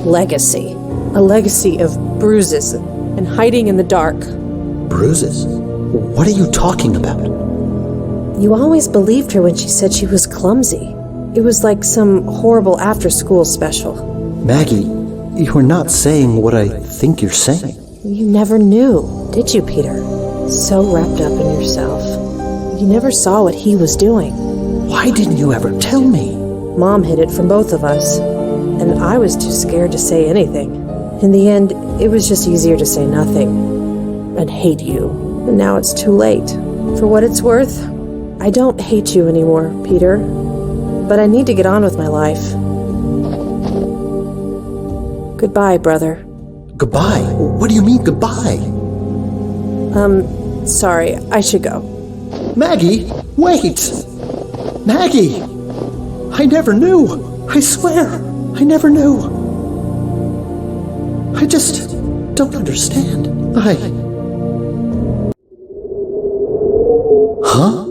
Speaker 9: Legacy. A legacy of bruises and hiding in the dark.
Speaker 11: Bruises? What are you talking about?
Speaker 9: You always believed her when she said she was clumsy. It was like some horrible after-school special.
Speaker 11: Maggie, you're not saying what I think you're saying.
Speaker 9: You never knew, did you, Peter? So wrapped up in yourself. You never saw what he was doing.
Speaker 11: Why didn't you ever tell me?
Speaker 9: Mom hid it from both of us, and I was too scared to say anything. In the end, it was just easier to say nothing and hate you. And now it's too late. For what it's worth, I don't hate you anymore, Peter. But I need to get on with my life. Goodbye, brother.
Speaker 11: Goodbye? What do you mean, goodbye?
Speaker 9: Sorry, I should go.
Speaker 11: Maggie, wait! Maggie! I never knew! I swear, I never knew! I just don't understand. Huh?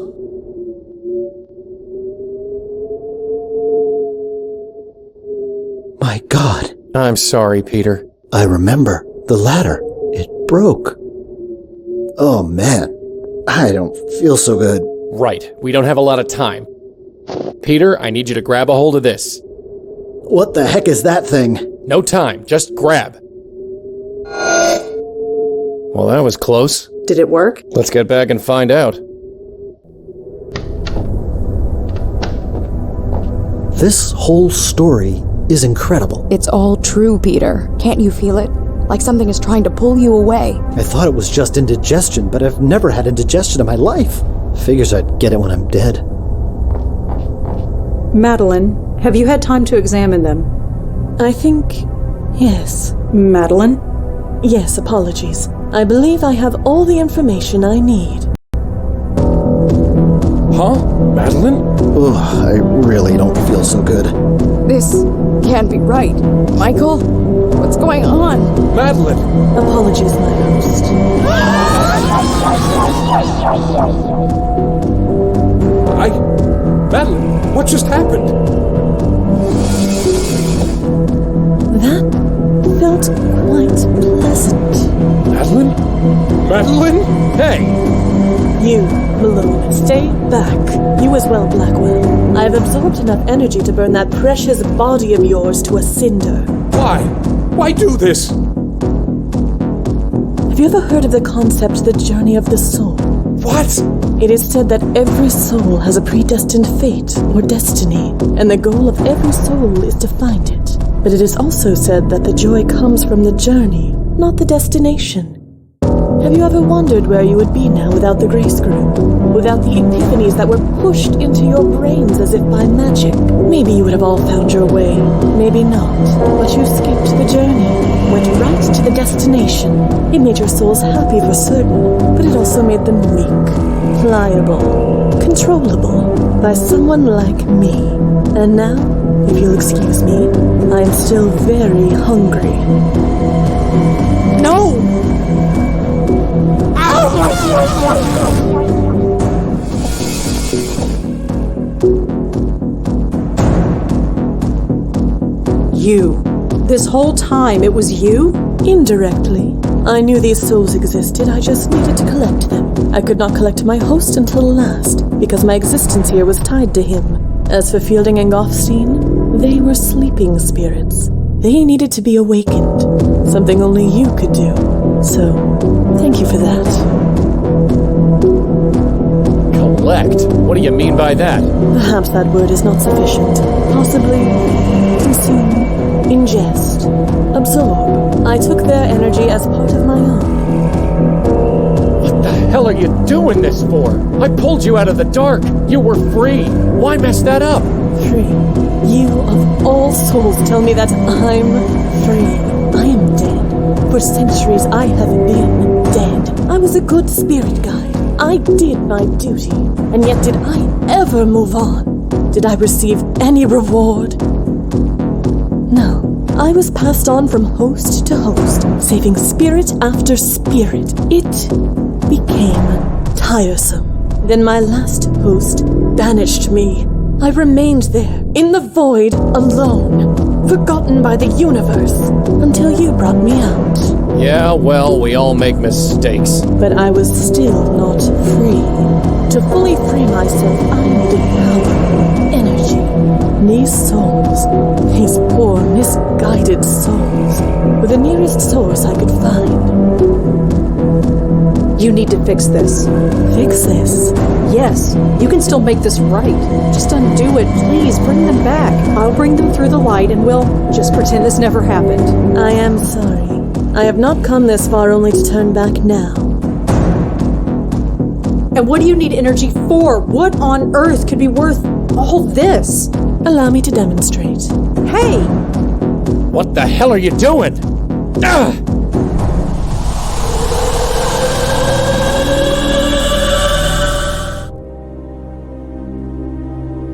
Speaker 11: My God.
Speaker 6: I'm sorry, Peter.
Speaker 11: I remember. The ladder. It broke. Oh, man. I don't feel so good.
Speaker 6: Right. We don't have a lot of time. Peter, I need you to grab a hold of this.
Speaker 11: What the heck is that thing?
Speaker 6: No time. Just grab. Well, that was close.
Speaker 3: Did it work?
Speaker 6: Let's get back and find out.
Speaker 11: This whole story is incredible.
Speaker 8: It's all true, Peter. Can't you feel it? Like something is trying to pull you away.
Speaker 11: I thought it was just indigestion, but I've never had indigestion in my life. Figures I'd get it when I'm dead.
Speaker 3: Madeline, have you had time to examine them?
Speaker 2: I think... yes.
Speaker 3: Madeline?
Speaker 2: Yes, apologies. I believe I have all the information I need.
Speaker 1: Huh? Madeline?
Speaker 11: Ugh, I really don't feel so good.
Speaker 8: This can't be right. Michael? What's going on?
Speaker 1: Madeline!
Speaker 2: Apologies, my host.
Speaker 1: Madeline, what just happened?
Speaker 2: That felt quite pleasant.
Speaker 6: Madeline? Hey!
Speaker 2: You, Malone, stay back. You as well, Blackwell. I have absorbed enough energy to burn that precious body of yours to a cinder.
Speaker 1: Why? Why do this?
Speaker 2: Have you ever heard of the concept, the journey of the soul?
Speaker 1: What?
Speaker 2: It is said that every soul has a predestined fate or destiny, and the goal of every soul is to find it. But it is also said that the joy comes from the journey, not the destination. Have you ever wondered where you would be now without the grace group? Without the epiphanies that were pushed into your brains as if by magic? Maybe you would have all found your way. Maybe not. But you skipped the journey. Went right to the destination. It made your souls happy for certain, but it also made them weak, pliable, controllable by someone like me. And now, if you'll excuse me, I am still very hungry.
Speaker 3: No! You. This whole time it was you?
Speaker 2: Indirectly. I knew these souls existed, I just needed to collect them. I could not collect my host until last, because my existence here was tied to him. As for Fielding and Goffstein, they were sleeping spirits. They needed to be awakened, something only you could do. So, thank you for that.
Speaker 6: Collect? What do you mean by that?
Speaker 2: Perhaps that word is not sufficient. Possibly consume, ingest, absorb. I took their energy as part of my own.
Speaker 6: What the hell are you doing this for? I pulled you out of the dark. You were free. Why mess that up?
Speaker 2: Free. You of all souls tell me that I'm free. I am dead. For centuries I have been dead. I was a good spirit guide. I did my duty. And yet did I ever move on? Did I receive any reward? No. I was passed on from host to host, saving spirit after spirit. It became tiresome. Then my last host banished me. I remained there, in the void, alone, forgotten by the universe, until you brought me out.
Speaker 6: Yeah, well, we all make mistakes.
Speaker 2: But I was still not free. To fully free myself, I needed power, energy. These souls, these poor, misguided souls, were the nearest source I could find.
Speaker 3: You need to fix this.
Speaker 2: Fix this?
Speaker 3: Yes, you can still make this right. Just undo it, please. Bring them back. I'll bring them through the light and we'll just pretend this never happened.
Speaker 2: I am sorry. I have not come this far only to turn back now.
Speaker 3: And what do you need energy for? What on earth could be worth all this?
Speaker 2: Allow me to demonstrate.
Speaker 3: Hey!
Speaker 6: What the hell are you doing? Ah!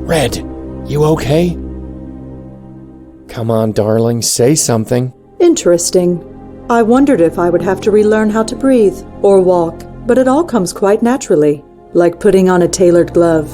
Speaker 6: Red, you okay? Come on, darling, say something.
Speaker 3: Interesting. I wondered if I would have to relearn how to breathe or walk, but it all comes quite naturally, like putting on a tailored glove.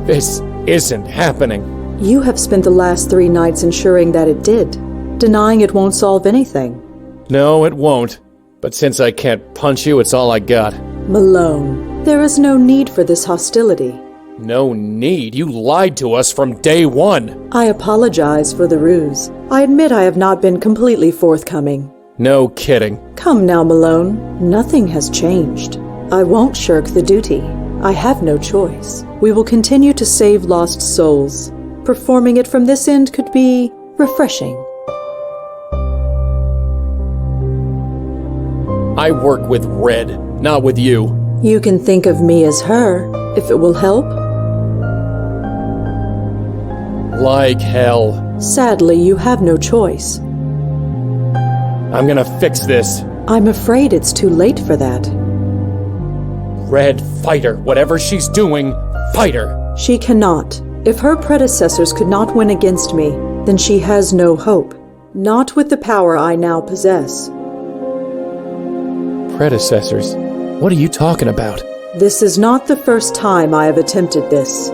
Speaker 6: This isn't happening.
Speaker 3: You have spent the last 3 nights ensuring that it did. Denying it won't solve anything.
Speaker 6: No, it won't. But since I can't punch you, it's all I got.
Speaker 3: Malone, there is no need for this hostility.
Speaker 6: No need? You lied to us from day one.
Speaker 3: I apologize for the ruse. I admit I have not been completely forthcoming.
Speaker 6: No kidding.
Speaker 3: Come now, Malone. Nothing has changed. I won't shirk the duty. I have no choice. We will continue to save lost souls. Performing it from this end could be refreshing.
Speaker 6: I work with Red, not with you.
Speaker 3: You can think of me as her, if it will help.
Speaker 6: Like hell.
Speaker 3: Sadly, you have no choice.
Speaker 6: I'm gonna fix this.
Speaker 3: I'm afraid it's too late for that.
Speaker 6: Red, fight her. Whatever she's doing, fight her.
Speaker 3: She cannot. If her predecessors could not win against me, then she has no hope. Not with the power I now possess.
Speaker 6: Predecessors? What are you talking about?
Speaker 3: This is not the first time I have attempted this.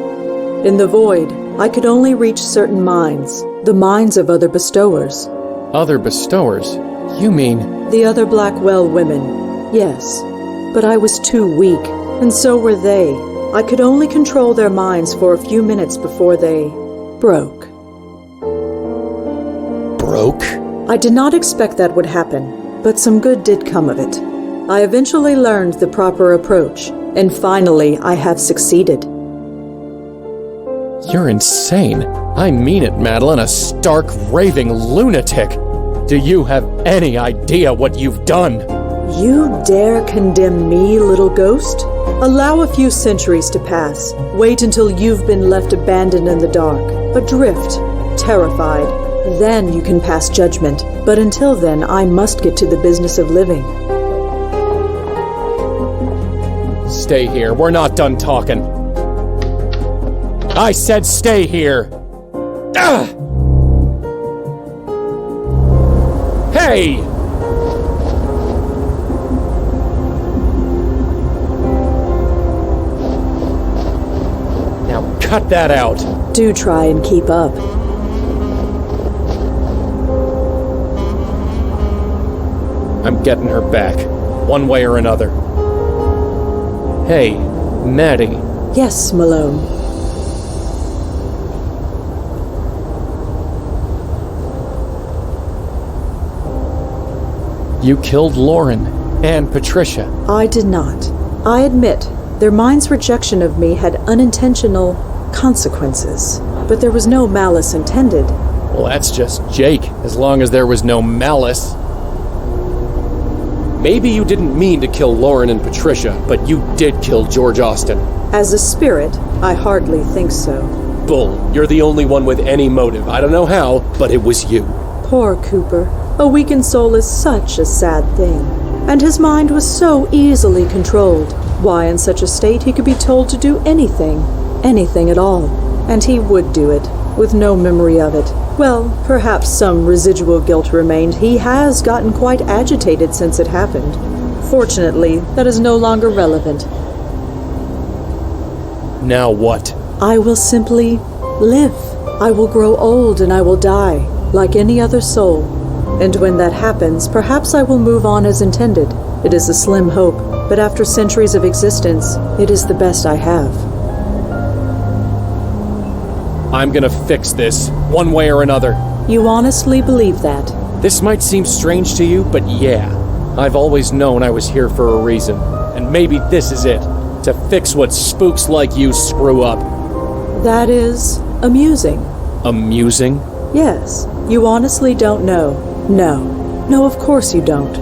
Speaker 3: In the void, I could only reach certain minds, the minds of other bestowers.
Speaker 6: Other bestowers? You mean...
Speaker 3: The other Blackwell women, yes. But I was too weak, and so were they. I could only control their minds for a few minutes before they broke.
Speaker 6: Broke?
Speaker 3: I did not expect that would happen, but some good did come of it. I eventually learned the proper approach, and finally I have succeeded.
Speaker 6: You're insane. I mean it, Madeline, a stark, raving lunatic. Do you have any idea what you've done?
Speaker 3: You dare condemn me, little ghost? Allow a few centuries to pass. Wait until you've been left abandoned in the dark, adrift, terrified. Then you can pass judgment. But until then, I must get to the business of living.
Speaker 6: Stay here. We're not done talking. I said stay here. Ah! Hey! Now cut that out.
Speaker 3: Do try and keep up.
Speaker 6: I'm getting her back, one way or another. Hey, Maddie.
Speaker 3: Yes, Malone.
Speaker 6: You killed Lauren and Patricia.
Speaker 3: I did not. I admit, their mind's rejection of me had unintentional consequences, but there was no malice intended.
Speaker 6: Well, that's just Jake, as long as there was no malice. Maybe you didn't mean to kill Lauren and Patricia, but you did kill George Austin.
Speaker 3: As a spirit, I hardly think so.
Speaker 6: Bull, you're the only one with any motive. I don't know how, but it was you.
Speaker 3: Poor Cooper. A weakened soul is such a sad thing. And his mind was so easily controlled. Why, in such a state, he could be told to do anything. Anything at all. And he would do it, with no memory of it. Well, perhaps some residual guilt remained. He has gotten quite agitated since it happened. Fortunately, that is no longer relevant.
Speaker 6: Now what?
Speaker 3: I will simply live. I will grow old and I will die, like any other soul. And when that happens, perhaps I will move on as intended. It is a slim hope, but after centuries of existence, it is the best I have.
Speaker 6: I'm gonna fix this, one way or another.
Speaker 3: You honestly believe that?
Speaker 6: This might seem strange to you, but yeah. I've always known I was here for a reason. And maybe this is it. To fix what spooks like you screw up.
Speaker 3: That is amusing.
Speaker 6: Amusing?
Speaker 3: Yes. You honestly don't know. No, of course you don't.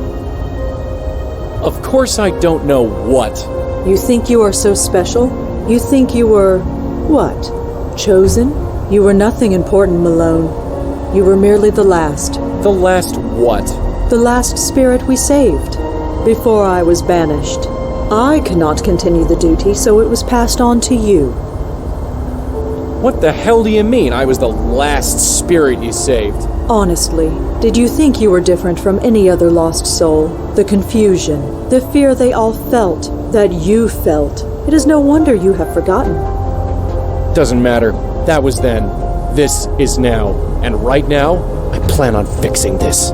Speaker 6: Of course I don't know what.
Speaker 3: You think you are so special? You think you were, what, chosen? You were nothing important, Malone. You were merely the last.
Speaker 6: The last what?
Speaker 3: The last spirit we saved, before I was banished. I cannot continue the duty, so it was passed on to you.
Speaker 6: What the hell do you mean I was the last spirit you saved?
Speaker 3: Honestly, did you think you were different from any other lost soul? The confusion, the fear they all felt, that you felt. It is no wonder you have forgotten.
Speaker 6: Doesn't matter. That was then. This is now. And right now, I plan on fixing this.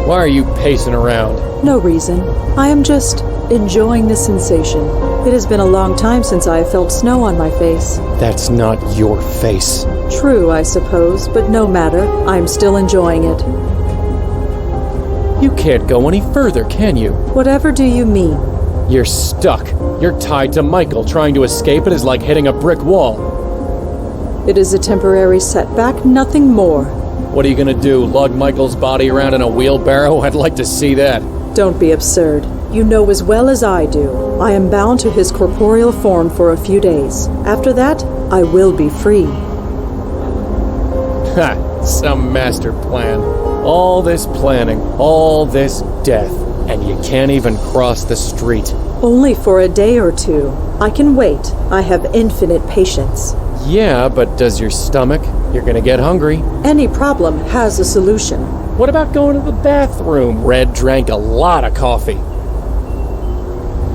Speaker 6: Why are you pacing around?
Speaker 3: No reason. I am just enjoying the sensation. It has been a long time since I have felt snow on my face.
Speaker 6: That's not your face.
Speaker 3: True, I suppose, but no matter. I'm still enjoying it.
Speaker 6: You can't go any further, can you?
Speaker 3: Whatever do you mean?
Speaker 6: You're stuck. You're tied to Michael. Trying to escape it is like hitting a brick wall.
Speaker 3: It is a temporary setback, nothing more.
Speaker 6: What are you gonna do, lug Michael's body around in a wheelbarrow? I'd like to see that.
Speaker 3: Don't be absurd. You know as well as I do. I am bound to his corporeal form for a few days. After that, I will be free.
Speaker 6: Ha! Some master plan. All this planning, all this death, and you can't even cross the street.
Speaker 3: Only for a day or two. I can wait. I have infinite patience.
Speaker 6: Yeah, but does your stomach? You're gonna get hungry.
Speaker 3: Any problem has a solution.
Speaker 6: What about going to the bathroom? Red drank a lot of coffee.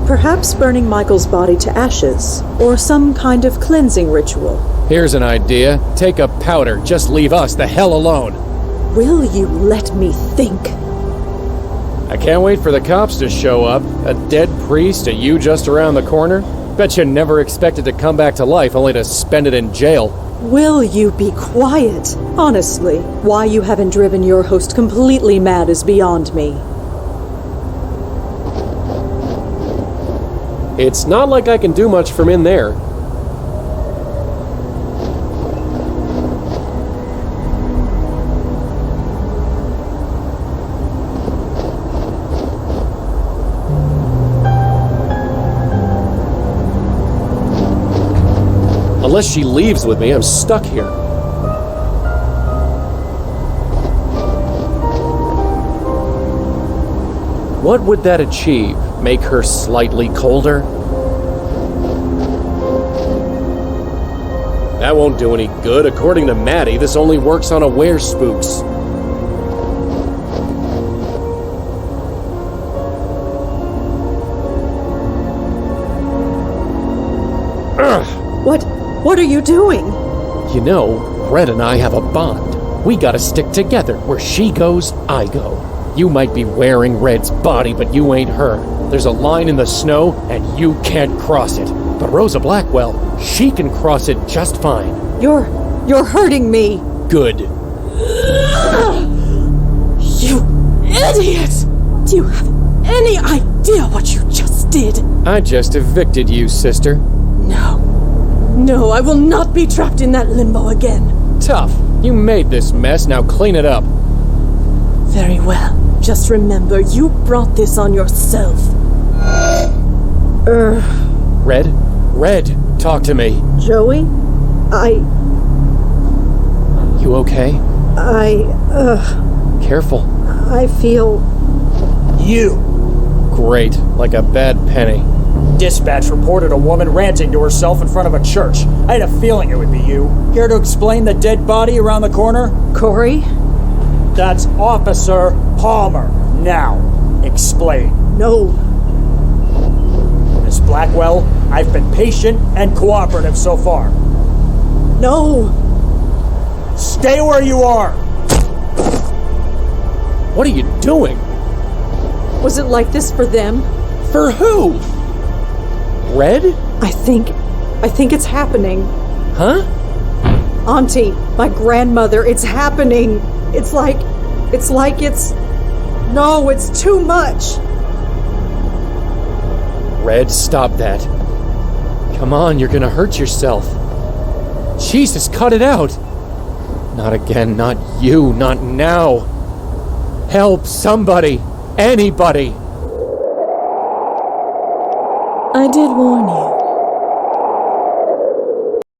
Speaker 3: Perhaps burning Michael's body to ashes, or some kind of cleansing ritual.
Speaker 6: Here's an idea. Take a powder. Just leave us the hell alone.
Speaker 9: Will you let me think?
Speaker 6: I can't wait for the cops to show up. A dead priest and you just around the corner? Bet you never expected to come back to life only to spend it in jail.
Speaker 3: Will you be quiet? Honestly, why you haven't driven your host completely mad is beyond me.
Speaker 6: It's not like I can do much from in there. Unless she leaves with me, I'm stuck here. What would that achieve? Make her slightly colder? That won't do any good. According to Maddie, this only works on aware spooks.
Speaker 3: What are you doing?
Speaker 6: You know, Red and I have a bond. We gotta stick together. Where she goes, I go. You might be wearing Red's body, but you ain't her. There's a line in the snow, and you can't cross it. But Rosa Blackwell, she can cross it just fine.
Speaker 3: You're hurting me.
Speaker 6: Good.
Speaker 2: You idiot! Do you have any idea what you just did?
Speaker 6: I just evicted you, sister.
Speaker 2: No, I will not be trapped in that limbo again.
Speaker 6: Tough. You made this mess, now clean it up.
Speaker 2: Very well. Just remember, you brought this on yourself.
Speaker 6: Red, talk to me.
Speaker 9: Joey?
Speaker 6: You okay? Careful.
Speaker 9: I feel...
Speaker 10: You!
Speaker 6: Great, like a bad penny.
Speaker 10: Dispatch reported a woman ranting to herself in front of a church. I had a feeling it would be you. Care to explain the dead body around the corner?
Speaker 3: Corey?
Speaker 10: That's Officer Palmer. Now, explain.
Speaker 3: No.
Speaker 10: Miss Blackwell, I've been patient and cooperative so far.
Speaker 3: No.
Speaker 10: Stay where you are!
Speaker 6: What are you doing?
Speaker 3: Was it like this for them?
Speaker 6: For who? Red?
Speaker 3: I think it's happening.
Speaker 6: Huh?
Speaker 3: Auntie, my grandmother, it's happening. It's like it's no, it's too much.
Speaker 6: Red, stop that. Come on, you're gonna hurt yourself. Jesus, cut it out. Not again, not you, not now. Help, somebody, anybody.
Speaker 2: I did warn you.